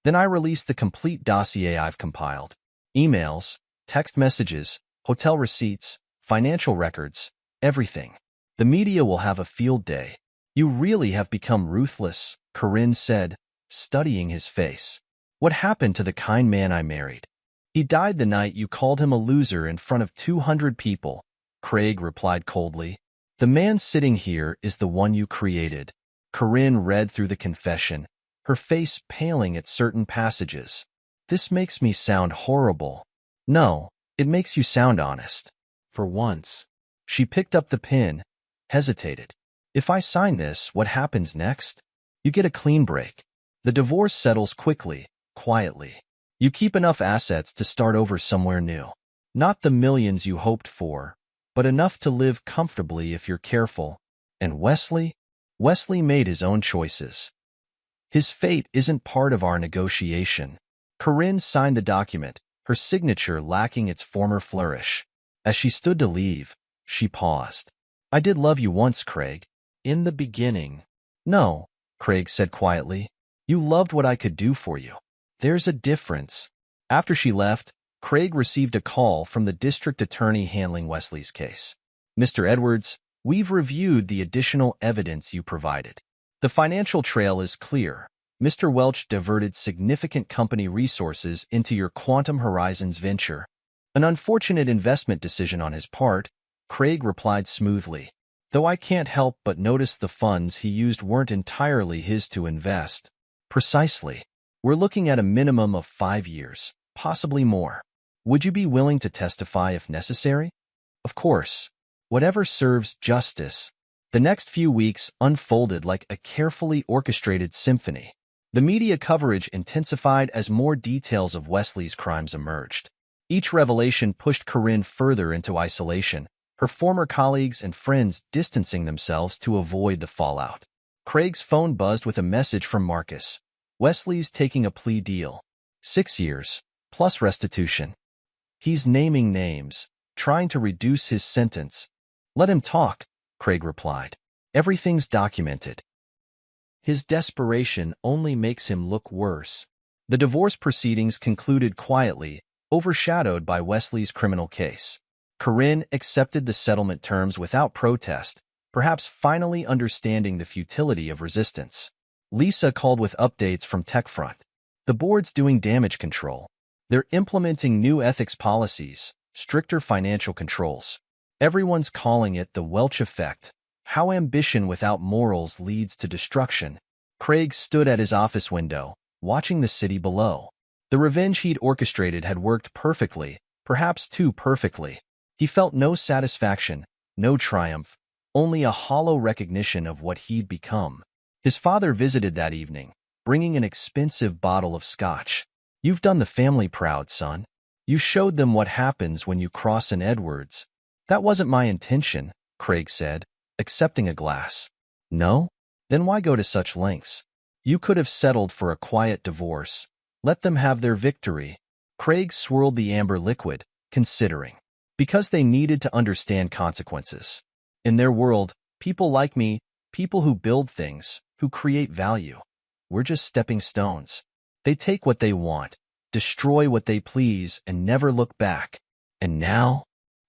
Then I release the complete dossier I've compiled. Emails, text messages, hotel receipts, financial records, everything. The media will have a field day. You really have become ruthless, Corinne said, studying his face. What happened to the kind man I married? He died the night you called him a loser in front of 200 people, Craig replied coldly. The man sitting here is the one you created. Corinne read through the confession, her face paling at certain passages. This makes me sound horrible. No, it makes you sound honest. For once. She picked up the pen, hesitated. If I sign this, what happens next? You get a clean break. The divorce settles quickly, quietly. You keep enough assets to start over somewhere new. Not the millions you hoped for, but enough to live comfortably if you're careful. And Wesley? Wesley made his own choices. His fate isn't part of our negotiation. Corinne signed the document, her signature lacking its former flourish. As she stood to leave, she paused. I did love you once, Craig. In the beginning. No, Craig said quietly. You loved what I could do for you. There's a difference. After she left, Craig received a call from the district attorney handling Wesley's case. Mr. Edwards, we've reviewed the additional evidence you provided. The financial trail is clear. Mr. Welch diverted significant company resources into your Quantum Horizons venture. An unfortunate investment decision on his part, Craig replied smoothly. Though I can't help but notice the funds he used weren't entirely his to invest. Precisely. We're looking at a minimum of 5 years, possibly more. Would you be willing to testify if necessary? Of course. Whatever serves justice. The next few weeks unfolded like a carefully orchestrated symphony. The media coverage intensified as more details of Wesley's crimes emerged. Each revelation pushed Corinne further into isolation, her former colleagues and friends distancing themselves to avoid the fallout. Craig's phone buzzed with a message from Marcus. Wesley's taking a plea deal. 6 years, plus restitution. He's naming names, trying to reduce his sentence. Let him talk, Craig replied. Everything's documented. His desperation only makes him look worse. The divorce proceedings concluded quietly, overshadowed by Wesley's criminal case. Corinne accepted the settlement terms without protest, perhaps finally understanding the futility of resistance. Lisa called with updates from TechFront. The board's doing damage control. They're implementing new ethics policies, stricter financial controls. Everyone's calling it the Welch effect. How ambition without morals leads to destruction. Craig stood at his office window, watching the city below. The revenge he'd orchestrated had worked perfectly, perhaps too perfectly. He felt no satisfaction, no triumph, only a hollow recognition of what he'd become. His father visited that evening, bringing an expensive bottle of scotch. "You've done the family proud, son. You showed them what happens when you cross an Edwards." "That wasn't my intention," Craig said, accepting a glass. "No? Then why go to such lengths? You could have settled for a quiet divorce. Let them have their victory." Craig swirled the amber liquid, considering. "Because they needed to understand consequences. In their world, people like me, people who build things, who create value, we're just stepping stones. They take what they want, destroy what they please, and never look back. And now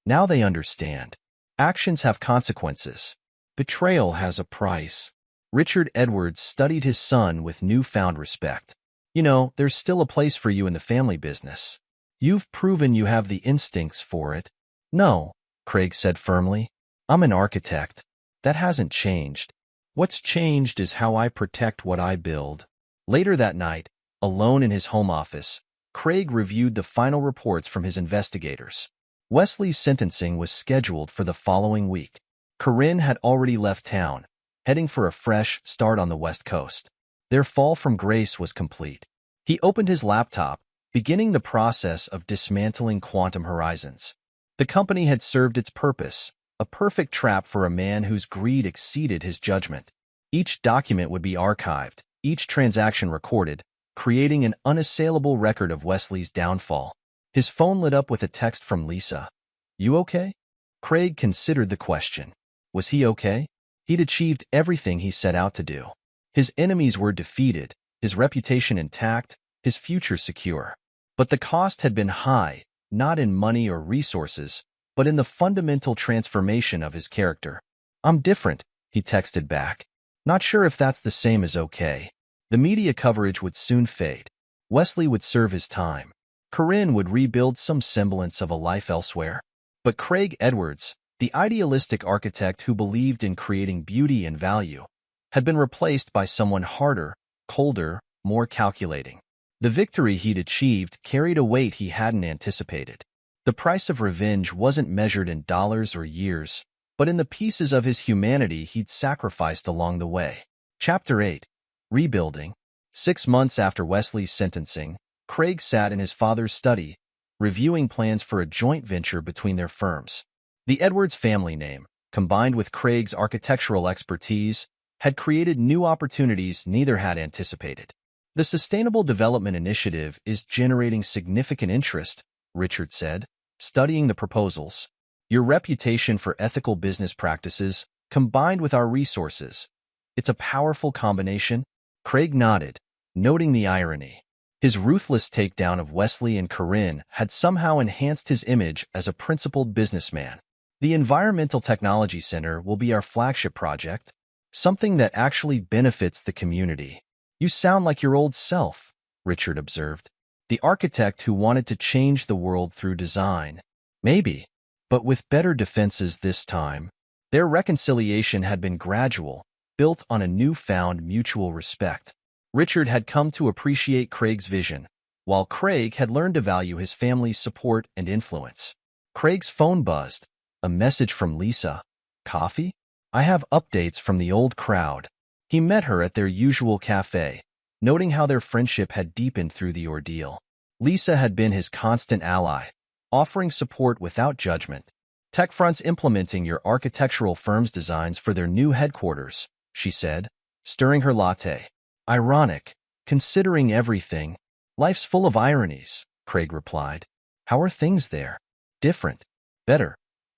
they understand. Actions have consequences. Betrayal has a price." Richard Edwards studied his son with newfound respect. "You know, there's still a place for you in the family business. You've proven you have the instincts for it." "No," Craig said firmly. "I'm an architect. That hasn't changed. What's changed is how I protect what I build." Later that night, alone in his home office, Craig reviewed the final reports from his investigators. Wesley's sentencing was scheduled for the following week. Corinne had already left town, heading for a fresh start on the West Coast. Their fall from grace was complete. He opened his laptop, beginning the process of dismantling Quantum Horizons. The company had served its purpose, a perfect trap for a man whose greed exceeded his judgment. Each document would be archived, each transaction recorded, creating an unassailable record of Wesley's downfall. His phone lit up with a text from Lisa. "You okay?" Craig considered the question. Was he okay? He'd achieved everything he set out to do. His enemies were defeated, his reputation intact, his future secure. But the cost had been high, not in money or resources, but in the fundamental transformation of his character. "I'm different," he texted back. Not sure if that's the same as okay. The media coverage would soon fade. Wesley would serve his time. Corinne would rebuild some semblance of a life elsewhere. But Craig Edwards, the idealistic architect who believed in creating beauty and value, had been replaced by someone harder, colder, more calculating. The victory he'd achieved carried a weight he hadn't anticipated. The price of revenge wasn't measured in dollars or years, but in the pieces of his humanity he'd sacrificed along the way. Chapter 8. Rebuilding. 6 months after Wesley's sentencing, Craig sat in his father's study, reviewing plans for a joint venture between their firms. The Edwards family name, combined with Craig's architectural expertise, had created new opportunities neither had anticipated. "The Sustainable Development Initiative is generating significant interest," Richard said, studying the proposals. "Your reputation for ethical business practices, combined with our resources. It's a powerful combination." Craig nodded, noting the irony. His ruthless takedown of Wesley and Corinne had somehow enhanced his image as a principled businessman. "The Environmental Technology Center will be our flagship project, something that actually benefits the community." "You sound like your old self," Richard observed. "The architect who wanted to change the world through design." "Maybe, but with better defenses this time." Their reconciliation had been gradual, built on a newfound mutual respect. Richard had come to appreciate Craig's vision, while Craig had learned to value his family's support and influence. Craig's phone buzzed. A message from Lisa. "Coffee? I have updates from the old crowd." He met her at their usual cafe, noting how their friendship had deepened through the ordeal. Lisa had been his constant ally, offering support without judgment. "TechFront's implementing your architectural firm's designs for their new headquarters," she said, stirring her latte. "Ironic, considering everything." "Life's full of ironies," Craig replied. "How are things there?" "Different. Better.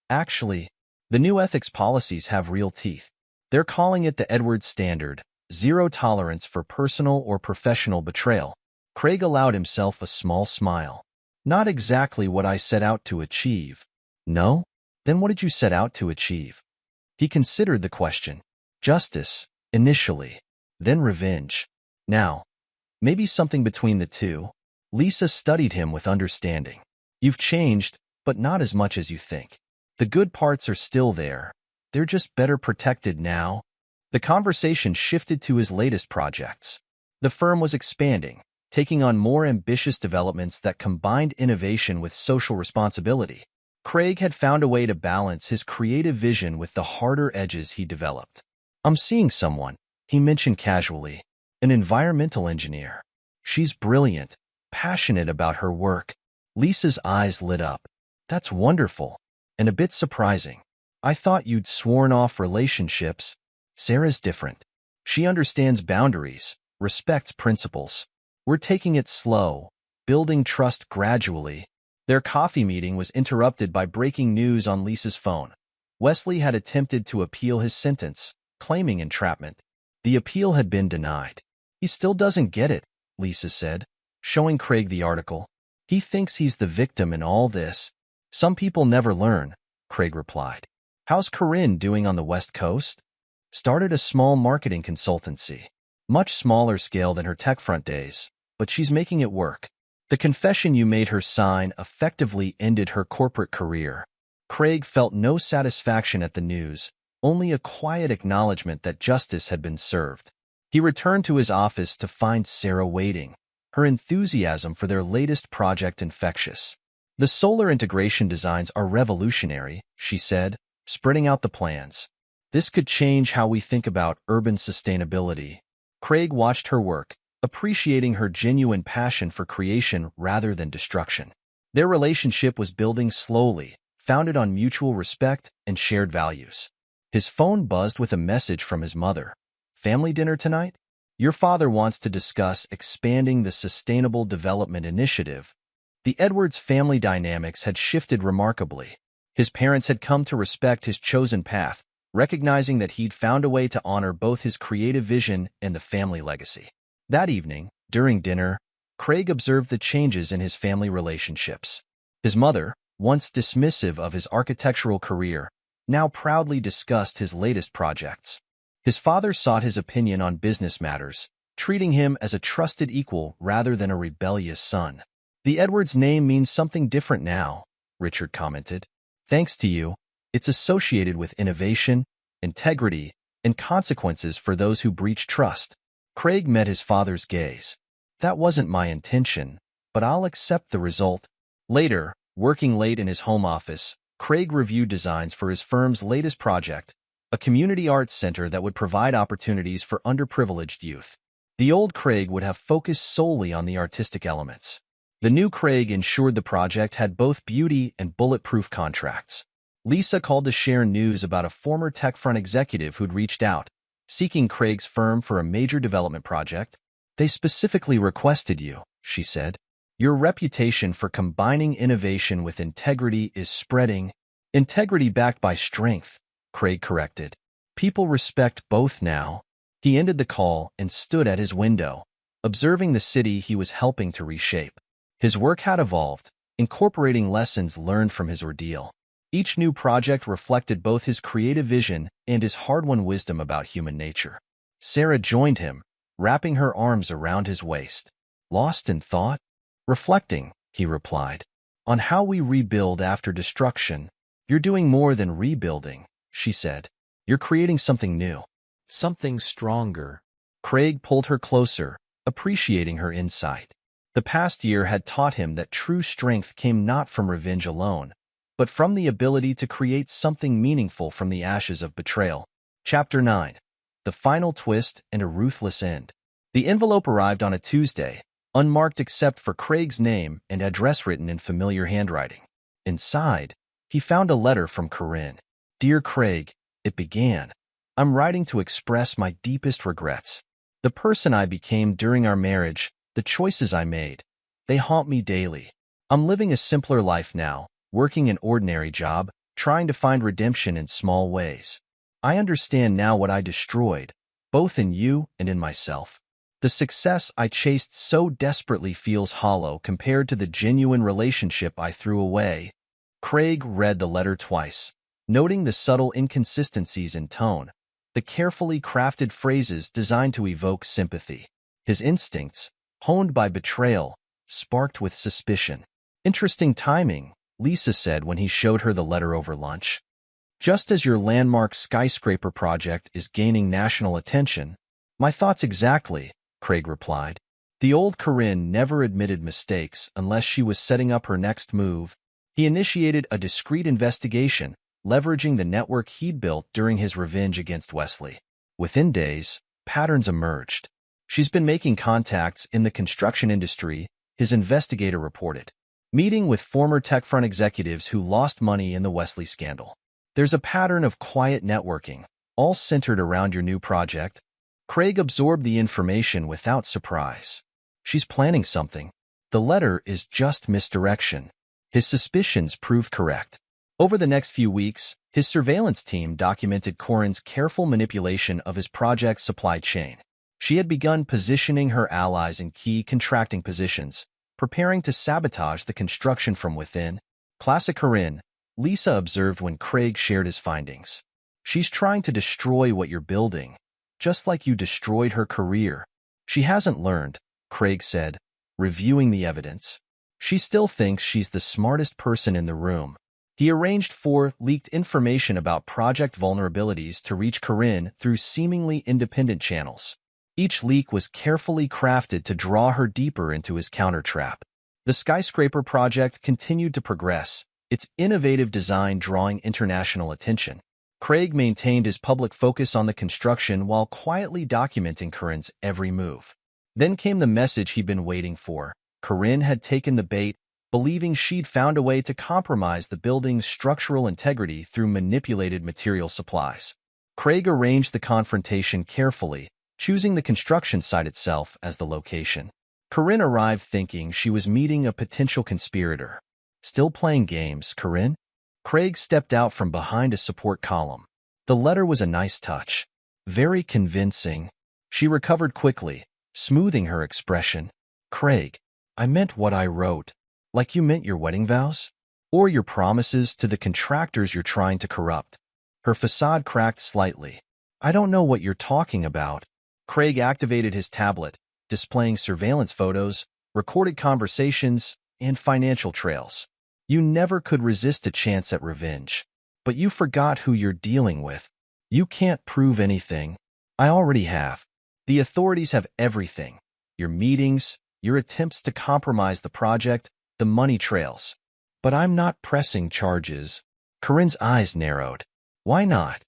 Actually, the new ethics policies have real teeth. They're calling it the Edwards Standard, zero tolerance for personal or professional betrayal." Craig allowed himself a small smile. "Not exactly what I set out to achieve." "No? Then what did you set out to achieve?" He considered the question. "Justice, initially, then revenge. Now, maybe something between the two." Lisa studied him with understanding. "You've changed, but not as much as you think. The good parts are still there. They're just better protected now." The conversation shifted to his latest projects. The firm was expanding, taking on more ambitious developments that combined innovation with social responsibility. Craig had found a way to balance his creative vision with the harder edges he developed. "I'm seeing someone," he mentioned casually, "an environmental engineer. She's brilliant, passionate about her work." Lisa's eyes lit up. "That's wonderful, and a bit surprising. I thought you'd sworn off relationships." "Sarah's different. She understands boundaries, respects principles. We're taking it slow, building trust gradually." Their coffee meeting was interrupted by breaking news on Lisa's phone. Wesley had attempted to appeal his sentence, claiming entrapment. The appeal had been denied. "He still doesn't get it," Lisa said, showing Craig the article. "He thinks he's the victim in all this." "Some people never learn," Craig replied. "How's Corinne doing on the West Coast?" "Started a small marketing consultancy. Much smaller scale than her tech front days, but she's making it work. The confession you made her sign effectively ended her corporate career." Craig felt no satisfaction at the news, only a quiet acknowledgement that justice had been served. He returned to his office to find Sarah waiting, her enthusiasm for their latest project infectious. "The solar integration designs are revolutionary," she said, spreading out the plans. "This could change how we think about urban sustainability." Craig watched her work, appreciating her genuine passion for creation rather than destruction. Their relationship was building slowly, founded on mutual respect and shared values. His phone buzzed with a message from his mother. "Family dinner tonight? Your father wants to discuss expanding the Sustainable Development Initiative." The Edwards family dynamics had shifted remarkably. His parents had come to respect his chosen path, recognizing that he'd found a way to honor both his creative vision and the family legacy. That evening, during dinner, Craig observed the changes in his family relationships. His mother, once dismissive of his architectural career, now proudly discussed his latest projects. His father sought his opinion on business matters, treating him as a trusted equal rather than a rebellious son. "The Edwards name means something different now," Richard commented. "Thanks to you, it's associated with innovation, integrity, and consequences for those who breach trust." Craig met his father's gaze. "That wasn't my intention, but I'll accept the result." Later, working late in his home office, Craig reviewed designs for his firm's latest project, a community arts center that would provide opportunities for underprivileged youth. The old Craig would have focused solely on the artistic elements. The new Craig ensured the project had both beauty and bulletproof contracts. Lisa called to share news about a former TechFront executive who'd reached out, seeking Craig's firm for a major development project. "They specifically requested you," she said. "Your reputation for combining innovation with integrity is spreading." "Integrity backed by strength," Craig corrected. "People respect both now." He ended the call and stood at his window, observing the city he was helping to reshape. His work had evolved, incorporating lessons learned from his ordeal. Each new project reflected both his creative vision and his hard-won wisdom about human nature. Sarah joined him, wrapping her arms around his waist. "Lost in thought?" "Reflecting," he replied, "on how we rebuild after destruction." "You're doing more than rebuilding," she said. "You're creating something new, something stronger." Craig pulled her closer, appreciating her insight. The past year had taught him that true strength came not from revenge alone, but from the ability to create something meaningful from the ashes of betrayal. Chapter 9. The Final Twist and a Ruthless End. The envelope arrived on a Tuesday, unmarked except for Craig's name and address written in familiar handwriting. Inside, he found a letter from Corinne. "Dear Craig," it began, "I'm writing to express my deepest regrets. The person I became during our marriage, the choices I made, they haunt me daily. I'm living a simpler life now, working an ordinary job, trying to find redemption in small ways. I understand now what I destroyed, both in you and in myself. The success I chased so desperately feels hollow compared to the genuine relationship I threw away." Craig read the letter twice, noting the subtle inconsistencies in tone, the carefully crafted phrases designed to evoke sympathy. His instincts, honed by betrayal, sparked with suspicion. "Interesting timing," Lisa said when he showed her the letter over lunch. "Just as your landmark skyscraper project is gaining national attention." "My thoughts exactly," Craig replied. The old Corinne never admitted mistakes unless she was setting up her next move. He initiated a discreet investigation, leveraging the network he'd built during his revenge against Wesley. Within days, patterns emerged. She's been making contacts in the construction industry, his investigator reported, meeting with former TechFront executives who lost money in the Wesley scandal. There's a pattern of quiet networking, all centered around your new project. Craig absorbed the information without surprise. She's planning something. The letter is just misdirection. His suspicions proved correct. Over the next few weeks, his surveillance team documented Corinne's careful manipulation of his project's supply chain. She had begun positioning her allies in key contracting positions, preparing to sabotage the construction from within. Classic Corinne, Lisa observed when Craig shared his findings. She's trying to destroy what you're building, just like you destroyed her career. She hasn't learned, Craig said, reviewing the evidence. She still thinks she's the smartest person in the room. He arranged for leaked information about project vulnerabilities to reach Corinne through seemingly independent channels. Each leak was carefully crafted to draw her deeper into his counter-trap. The skyscraper project continued to progress, its innovative design drawing international attention. Craig maintained his public focus on the construction while quietly documenting Corinne's every move. Then came the message he'd been waiting for. Corinne had taken the bait, believing she'd found a way to compromise the building's structural integrity through manipulated material supplies. Craig arranged the confrontation carefully, choosing the construction site itself as the location. Corinne arrived thinking she was meeting a potential conspirator. Still playing games, Corinne? Craig stepped out from behind a support column. The letter was a nice touch. Very convincing. She recovered quickly, smoothing her expression. Craig, I meant what I wrote. Like you meant your wedding vows? Or your promises to the contractors you're trying to corrupt. Her facade cracked slightly. I don't know what you're talking about. Craig activated his tablet, displaying surveillance photos, recorded conversations, and financial trails. You never could resist a chance at revenge. But you forgot who you're dealing with. You can't prove anything. I already have. The authorities have everything. Your meetings, your attempts to compromise the project, the money trails. But I'm not pressing charges. Corinne's eyes narrowed. Why not?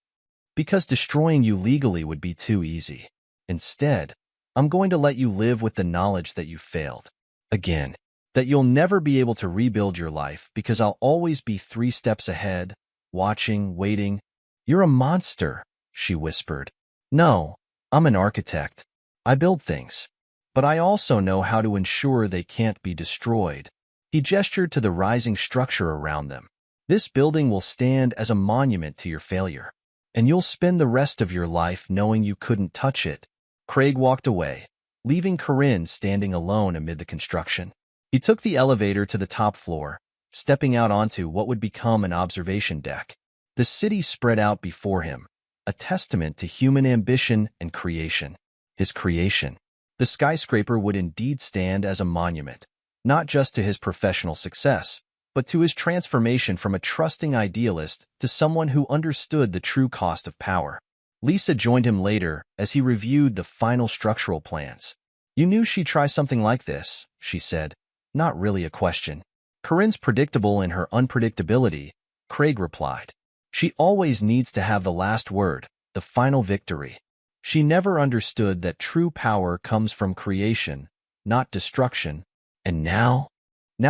Because destroying you legally would be too easy. Instead, I'm going to let you live with the knowledge that you failed. Again, that you'll never be able to rebuild your life because I'll always be 3 steps ahead, watching, waiting. You're a monster, she whispered. No, I'm an architect. I build things. But I also know how to ensure they can't be destroyed. He gestured to the rising structure around them. This building will stand as a monument to your failure, and you'll spend the rest of your life knowing you couldn't touch it. Craig walked away, leaving Corinne standing alone amid the construction. He took the elevator to the top floor, stepping out onto what would become an observation deck. The city spread out before him, a testament to human ambition and creation. His creation. The skyscraper would indeed stand as a monument, not just to his professional success, but to his transformation from a trusting idealist to someone who understood the true cost of power. Lisa joined him later as he reviewed the final structural plans. You knew she'd try something like this, she said. Not really a question. Corinne's predictable in her unpredictability, Craig replied. She always needs to have the last word, the final victory. She never understood that true power comes from creation, not destruction. And now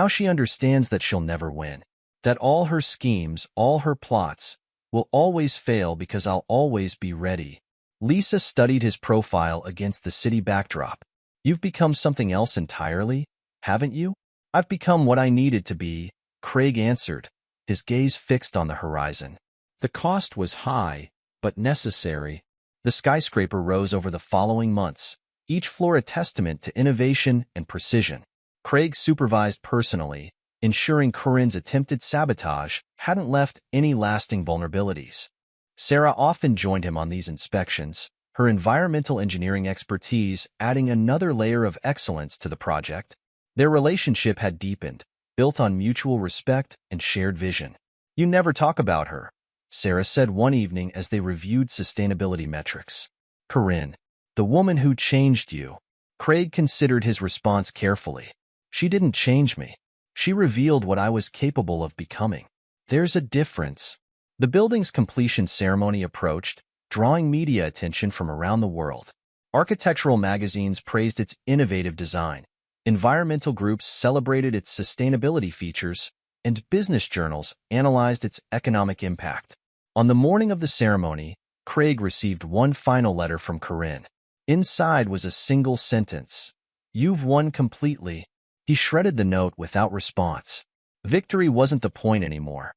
she understands that she'll never win. That all her schemes, all her plots, will always fail because I'll always be ready. Lisa studied his profile against the city backdrop. You've become something else entirely, haven't you? I've become what I needed to be, Craig answered, his gaze fixed on the horizon. The cost was high, but necessary. The skyscraper rose over the following months, each floor a testament to innovation and precision. Craig supervised personally, ensuring Corinne's attempted sabotage hadn't left any lasting vulnerabilities. Sarah often joined him on these inspections, her environmental engineering expertise adding another layer of excellence to the project. Their relationship had deepened, built on mutual respect and shared vision. You never talk about her, Sarah said one evening as they reviewed sustainability metrics. Corinne, the woman who changed you. Craig considered his response carefully. She didn't change me. She revealed what I was capable of becoming. There's a difference. The building's completion ceremony approached, drawing media attention from around the world. Architectural magazines praised its innovative design. Environmental groups celebrated its sustainability features, and business journals analyzed its economic impact. On the morning of the ceremony, Craig received one final letter from Corinne. Inside was a single sentence. "You've won completely." He shredded the note without response. Victory wasn't the point anymore.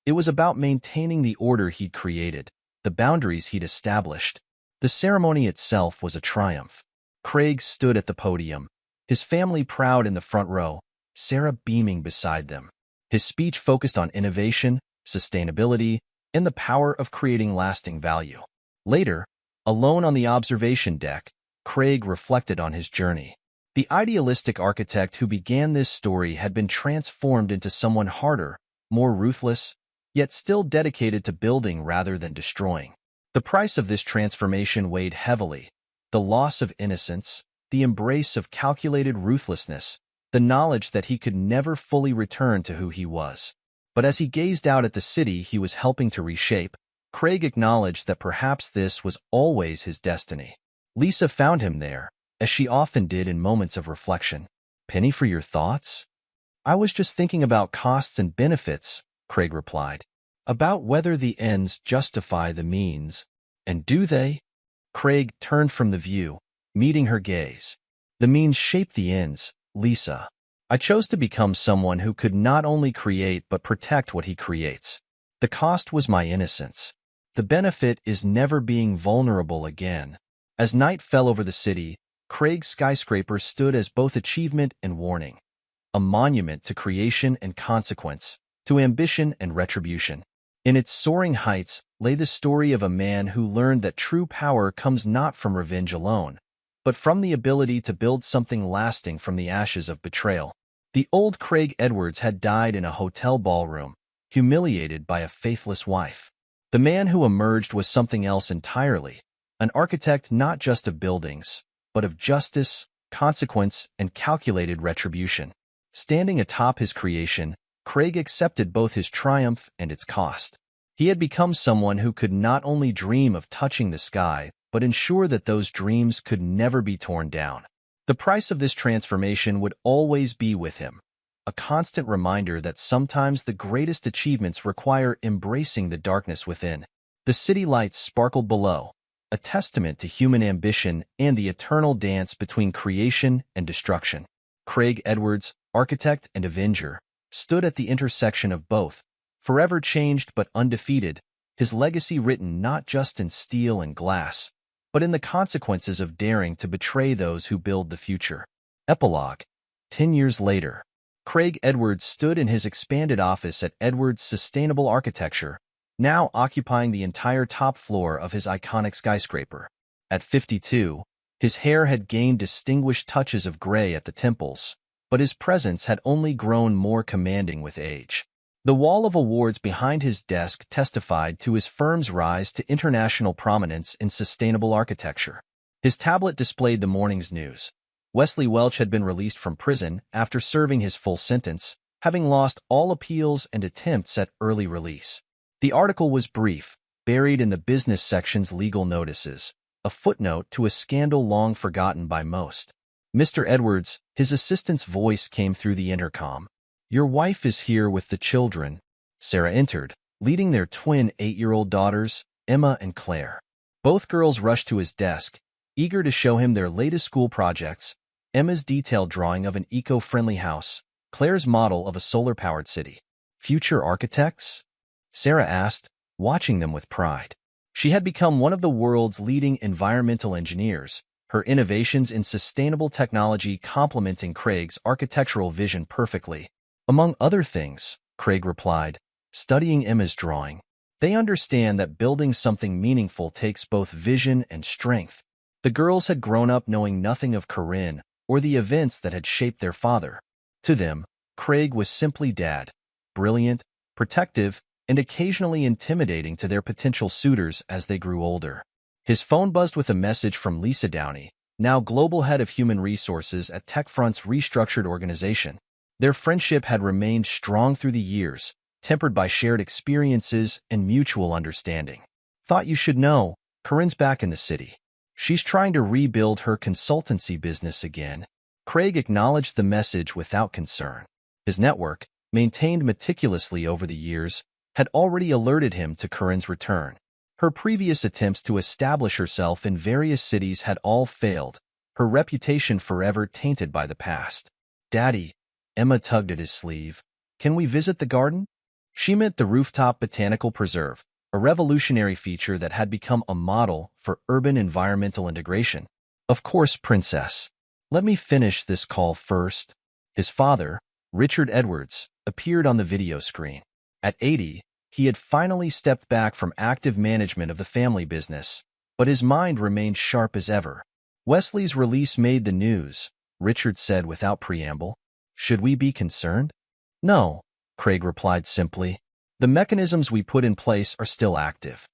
It was about maintaining the order he'd created, the boundaries he'd established. The ceremony itself was a triumph. Craig stood at the podium, his family proud in the front row, Sarah beaming beside them. His speech focused on innovation, sustainability, and the power of creating lasting value. Later, alone on the observation deck, Craig reflected on his journey. The idealistic architect who began this story had been transformed into someone harder, more ruthless, yet still dedicated to building rather than destroying. The price of this transformation weighed heavily: the loss of innocence, the embrace of calculated ruthlessness, the knowledge that he could never fully return to who he was. But as he gazed out at the city he was helping to reshape, Craig acknowledged that perhaps this was always his destiny. Lisa found him there, as she often did in moments of reflection. "Penny for your thoughts?" "I was just thinking about costs and benefits," Craig replied. "About whether the ends justify the means. And do they?" Craig turned from the view, meeting her gaze. "The means shape the ends, Lisa. I chose to become someone who could not only create but protect what he creates. The cost was my innocence. The benefit is never being vulnerable again." As night fell over the city, Craig's skyscraper stood as both achievement and warning, a monument to creation and consequence, to ambition and retribution. In its soaring heights lay the story of a man who learned that true power comes not from revenge alone, but from the ability to build something lasting from the ashes of betrayal. The old Craig Edwards had died in a hotel ballroom, humiliated by a faithless wife. The man who emerged was something else entirely, an architect not just of buildings, but of justice, consequence, and calculated retribution. Standing atop his creation, Craig accepted both his triumph and its cost. He had become someone who could not only dream of touching the sky, but ensure that those dreams could never be torn down. The price of this transformation would always be with him, a constant reminder that sometimes the greatest achievements require embracing the darkness within. The city lights sparkled below, a testament to human ambition and the eternal dance between creation and destruction. Craig Edwards, architect and avenger, stood at the intersection of both, forever changed but undefeated, his legacy written not just in steel and glass, but in the consequences of daring to betray those who build the future. Epilogue. 10 years later, Craig Edwards stood in his expanded office at Edwards Sustainable Architecture, now occupying the entire top floor of his iconic skyscraper. At 52, his hair had gained distinguished touches of gray at the temples, but his presence had only grown more commanding with age. The wall of awards behind his desk testified to his firm's rise to international prominence in sustainable architecture. His tablet displayed the morning's news. Wesley Welch had been released from prison after serving his full sentence, having lost all appeals and attempts at early release. The article was brief, buried in the business section's legal notices, a footnote to a scandal long forgotten by most. "Mr. Edwards," his assistant's voice came through the intercom. "Your wife is here with the children." Sarah entered, leading their twin 8-year-old daughters, Emma and Claire. Both girls rushed to his desk, eager to show him their latest school projects: Emma's detailed drawing of an eco-friendly house, Claire's model of a solar-powered city. "Future architects?" Sarah asked, watching them with pride. She had become one of the world's leading environmental engineers, her innovations in sustainable technology complementing Craig's architectural vision perfectly. "Among other things," Craig replied, studying Emma's drawing. "They understand that building something meaningful takes both vision and strength." The girls had grown up knowing nothing of Corinne or the events that had shaped their father. To them, Craig was simply dad, brilliant, protective, and occasionally intimidating to their potential suitors as they grew older. His phone buzzed with a message from Lisa Downey, now global head of human resources at TechFront's restructured organization. Their friendship had remained strong through the years, tempered by shared experiences and mutual understanding. Thought you should know, Corinne's back in the city. She's trying to rebuild her consultancy business again. Craig acknowledged the message without concern. His network, maintained meticulously over the years, had already alerted him to Corinne's return. Her previous attempts to establish herself in various cities had all failed, her reputation forever tainted by the past. "Daddy," Emma tugged at his sleeve, "can we visit the garden?" She meant the rooftop botanical preserve, a revolutionary feature that had become a model for urban environmental integration. "Of course, Princess. Let me finish this call first." His father, Richard Edwards, appeared on the video screen. At 80, he had finally stepped back from active management of the family business, but his mind remained sharp as ever. "Wesley's release made the news," Richard said without preamble. "Should we be concerned?" "No," Craig replied simply. "The mechanisms we put in place are still active.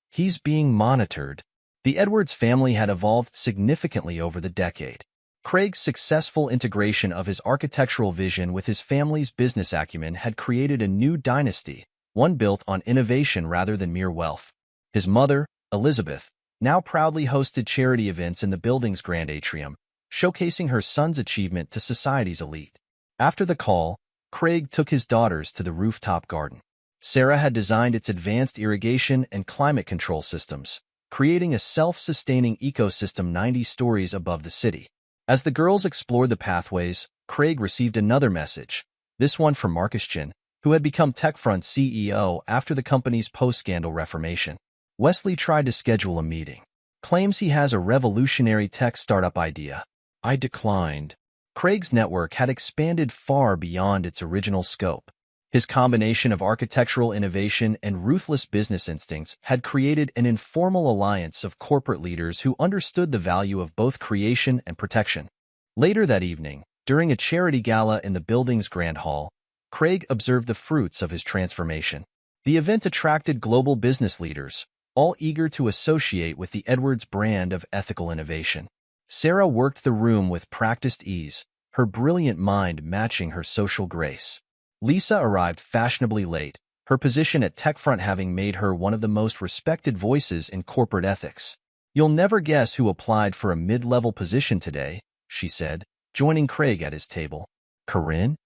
He's being monitored." The Edwards family had evolved significantly over the decade. Craig's successful integration of his architectural vision with his family's business acumen had created a new dynasty, one built on innovation rather than mere wealth. His mother, Elizabeth, now proudly hosted charity events in the building's grand atrium, showcasing her son's achievement to society's elite. After the call, Craig took his daughters to the rooftop garden. Sarah had designed its advanced irrigation and climate control systems, creating a self-sustaining ecosystem 90 stories above the city. As the girls explored the pathways, Craig received another message, this one from Marcus Chin, who had become TechFront's CEO after the company's post-scandal reformation. "Wesley tried to schedule a meeting. Claims he has a revolutionary tech startup idea. I declined." Craig's network had expanded far beyond its original scope. His combination of architectural innovation and ruthless business instincts had created an informal alliance of corporate leaders who understood the value of both creation and protection. Later that evening, during a charity gala in the building's grand hall, Craig observed the fruits of his transformation. The event attracted global business leaders, all eager to associate with the Edwards brand of ethical innovation. Sarah worked the room with practiced ease, her brilliant mind matching her social grace. Lisa arrived fashionably late, her position at TechFront having made her one of the most respected voices in corporate ethics. "You'll never guess who applied for a mid-level position today," she said, joining Craig at his table. "Corinne?"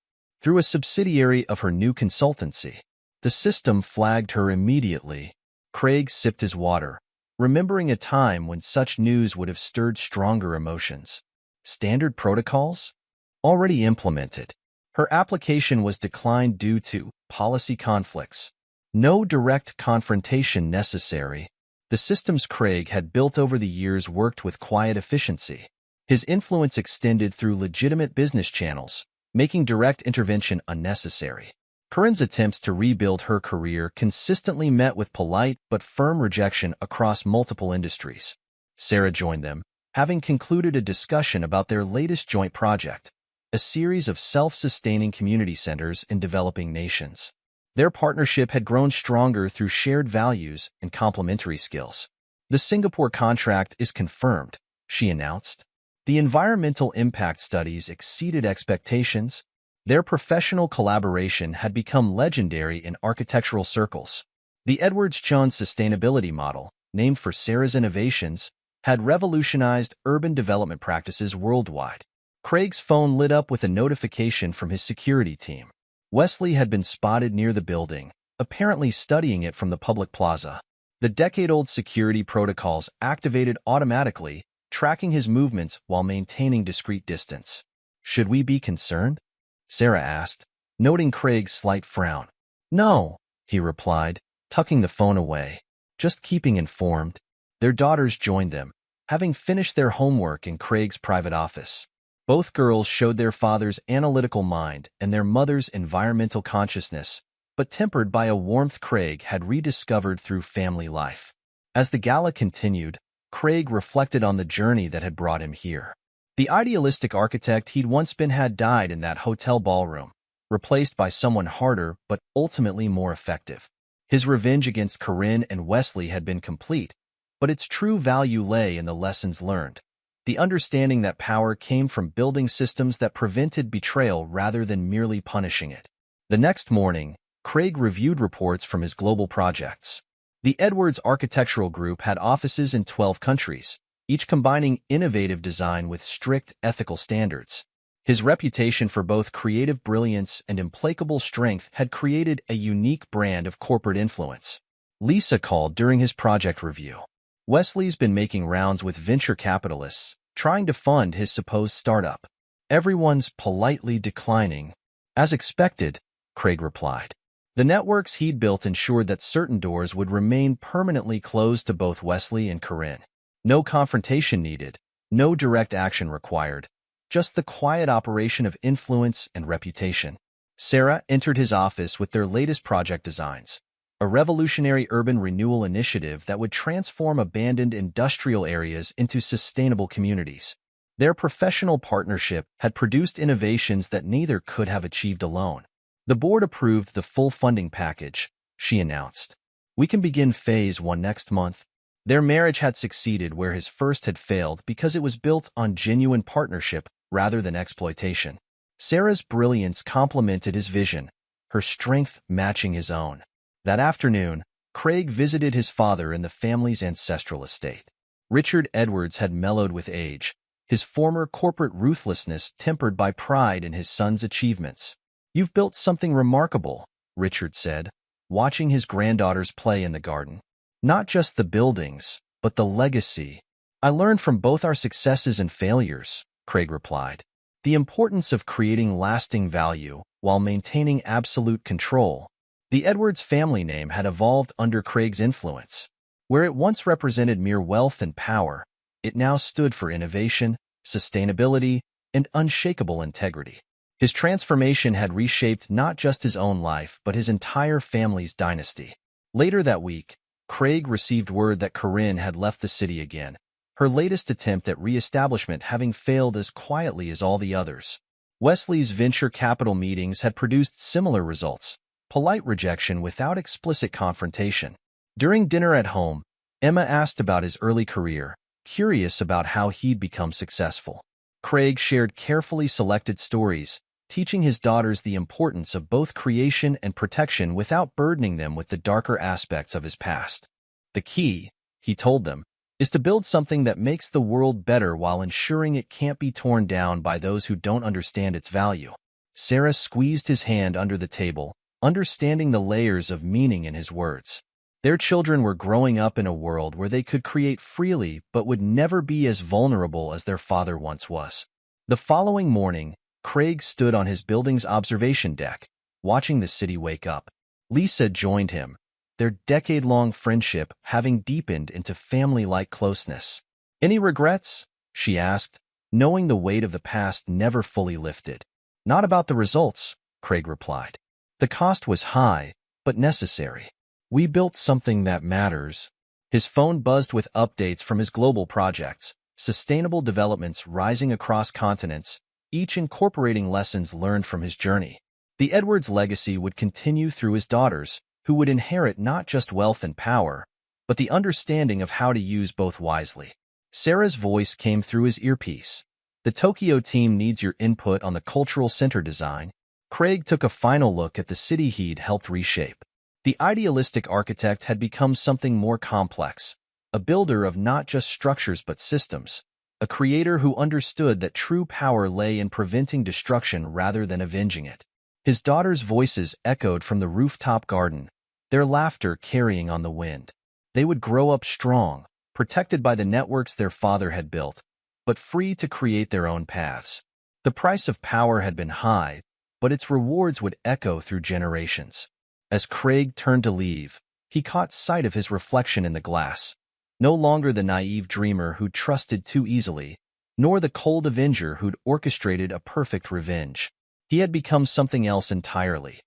Through a subsidiary of her new consultancy. The system flagged her immediately. Craig sipped his water, remembering a time when such news would have stirred stronger emotions. Standard protocols? Already implemented. Her application was declined due to policy conflicts. No direct confrontation necessary. The systems Craig had built over the years worked with quiet efficiency. His influence extended through legitimate business channels, making direct intervention unnecessary. Corinne's attempts to rebuild her career consistently met with polite but firm rejection across multiple industries. Sarah joined them, having concluded a discussion about their latest joint project, a series of self-sustaining community centers in developing nations. Their partnership had grown stronger through shared values and complementary skills. "The Singapore contract is confirmed," she announced. The environmental impact studies exceeded expectations. Their professional collaboration had become legendary in architectural circles. The Edwards-Chun sustainability model, named for Sarah's innovations, had revolutionized urban development practices worldwide. Craig's phone lit up with a notification from his security team. Wesley had been spotted near the building, apparently studying it from the public plaza. The decade-old security protocols activated automatically, tracking his movements while maintaining discreet distance. "Should we be concerned?" Sarah asked, noting Craig's slight frown. "No," he replied, tucking the phone away. "Just keeping informed." Their daughters joined them, having finished their homework in Craig's private office. Both girls showed their father's analytical mind and their mother's environmental consciousness, but tempered by a warmth Craig had rediscovered through family life. As the gala continued, Craig reflected on the journey that had brought him here. The idealistic architect he'd once been had died in that hotel ballroom, replaced by someone harder but ultimately more effective. His revenge against Corinne and Wesley had been complete, but its true value lay in the lessons learned. the understanding that power came from building systems that prevented betrayal rather than merely punishing it. The next morning, Craig reviewed reports from his global projects. The Edwards Architectural Group had offices in 12 countries, each combining innovative design with strict ethical standards. His reputation for both creative brilliance and implacable strength had created a unique brand of corporate influence. Lisa called during his project review. Wesley's been making rounds with venture capitalists, trying to fund his supposed startup. Everyone's politely declining. As expected, Craig replied. The networks he'd built ensured that certain doors would remain permanently closed to both Wesley and Corinne. No confrontation needed, no direct action required, just the quiet operation of influence and reputation. Sarah entered his office with their latest project designs, a revolutionary urban renewal initiative that would transform abandoned industrial areas into sustainable communities. Their professional partnership had produced innovations that neither could have achieved alone. The board approved the full funding package, she announced. We can begin phase 1 next month. Their marriage had succeeded where his first had failed because it was built on genuine partnership rather than exploitation. Sarah's brilliance complemented his vision, her strength matching his own. That afternoon, Craig visited his father in the family's ancestral estate. Richard Edwards had mellowed with age, his former corporate ruthlessness tempered by pride in his son's achievements. "You've built something remarkable," Richard said, watching his granddaughters play in the garden. "Not just the buildings, but the legacy." "I learned from both our successes and failures," Craig replied. "The importance of creating lasting value while maintaining absolute control." The Edwards family name had evolved under Craig's influence. Where it once represented mere wealth and power, it now stood for innovation, sustainability, and unshakable integrity. His transformation had reshaped not just his own life but his entire family's dynasty. Later that week, Craig received word that Corinne had left the city again, her latest attempt at re-establishment having failed as quietly as all the others. Wesley's venture capital meetings had produced similar results, polite rejection without explicit confrontation. During dinner at home, Emma asked about his early career, curious about how he'd become successful. Craig shared carefully selected stories, teaching his daughters the importance of both creation and protection without burdening them with the darker aspects of his past. "The key," he told them, "is to build something that makes the world better while ensuring it can't be torn down by those who don't understand its value." Sarah squeezed his hand under the table, understanding the layers of meaning in his words. Their children were growing up in a world where they could create freely but would never be as vulnerable as their father once was. The following morning, Craig stood on his building's observation deck, watching the city wake up. Lisa joined him, their decade-long friendship having deepened into family-like closeness. "Any regrets?" she asked, knowing the weight of the past never fully lifted. "Not about the results," Craig replied. "The cost was high, but necessary. We built something that matters." His phone buzzed with updates from his global projects, sustainable developments rising across continents, each incorporating lessons learned from his journey. The Edwards legacy would continue through his daughters, who would inherit not just wealth and power, but the understanding of how to use both wisely. Sarah's voice came through his earpiece. "The Tokyo team needs your input on the cultural center design." Craig took a final look at the city he'd helped reshape. The idealistic architect had become something more complex, a builder of not just structures but systems, a creator who understood that true power lay in preventing destruction rather than avenging it. His daughters' voices echoed from the rooftop garden, their laughter carrying on the wind. They would grow up strong, protected by the networks their father had built, but free to create their own paths. The price of power had been high, but its rewards would echo through generations. As Craig turned to leave, he caught sight of his reflection in the glass. No longer the naive dreamer who'd trusted too easily, nor the cold avenger who'd orchestrated a perfect revenge. He had become something else entirely.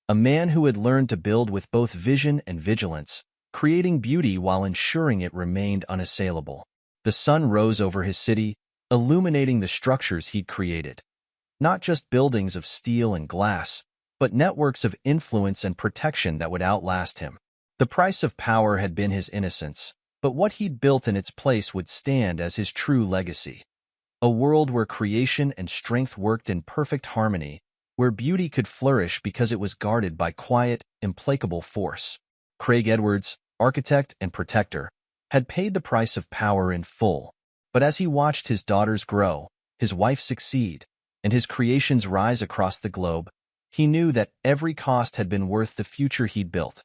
A man who had learned to build with both vision and vigilance, creating beauty while ensuring it remained unassailable. The sun rose over his city, illuminating the structures he'd created. Not just buildings of steel and glass, but networks of influence and protection that would outlast him. The price of power had been his innocence, but what he'd built in its place would stand as his true legacy. a world where creation and strength worked in perfect harmony, where beauty could flourish because it was guarded by quiet, implacable force. Craig Edwards, architect and protector, had paid the price of power in full. But as he watched his daughters grow, his wife succeed, and his creations rise across the globe, he knew that every cost had been worth the future he'd built.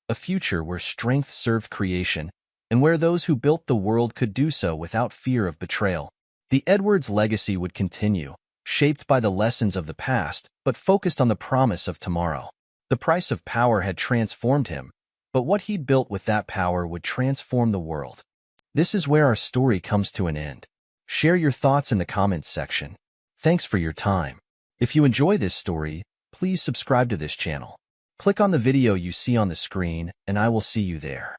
A future where strength served creation, and where those who built the world could do so without fear of betrayal. The Edwards legacy would continue, shaped by the lessons of the past, but focused on the promise of tomorrow. The price of power had transformed him, but what he built with that power would transform the world. This is where our story comes to an end. Share your thoughts in the comments section. Thanks for your time. If you enjoy this story, please subscribe to this channel. Click on the video you see on the screen, and I will see you there.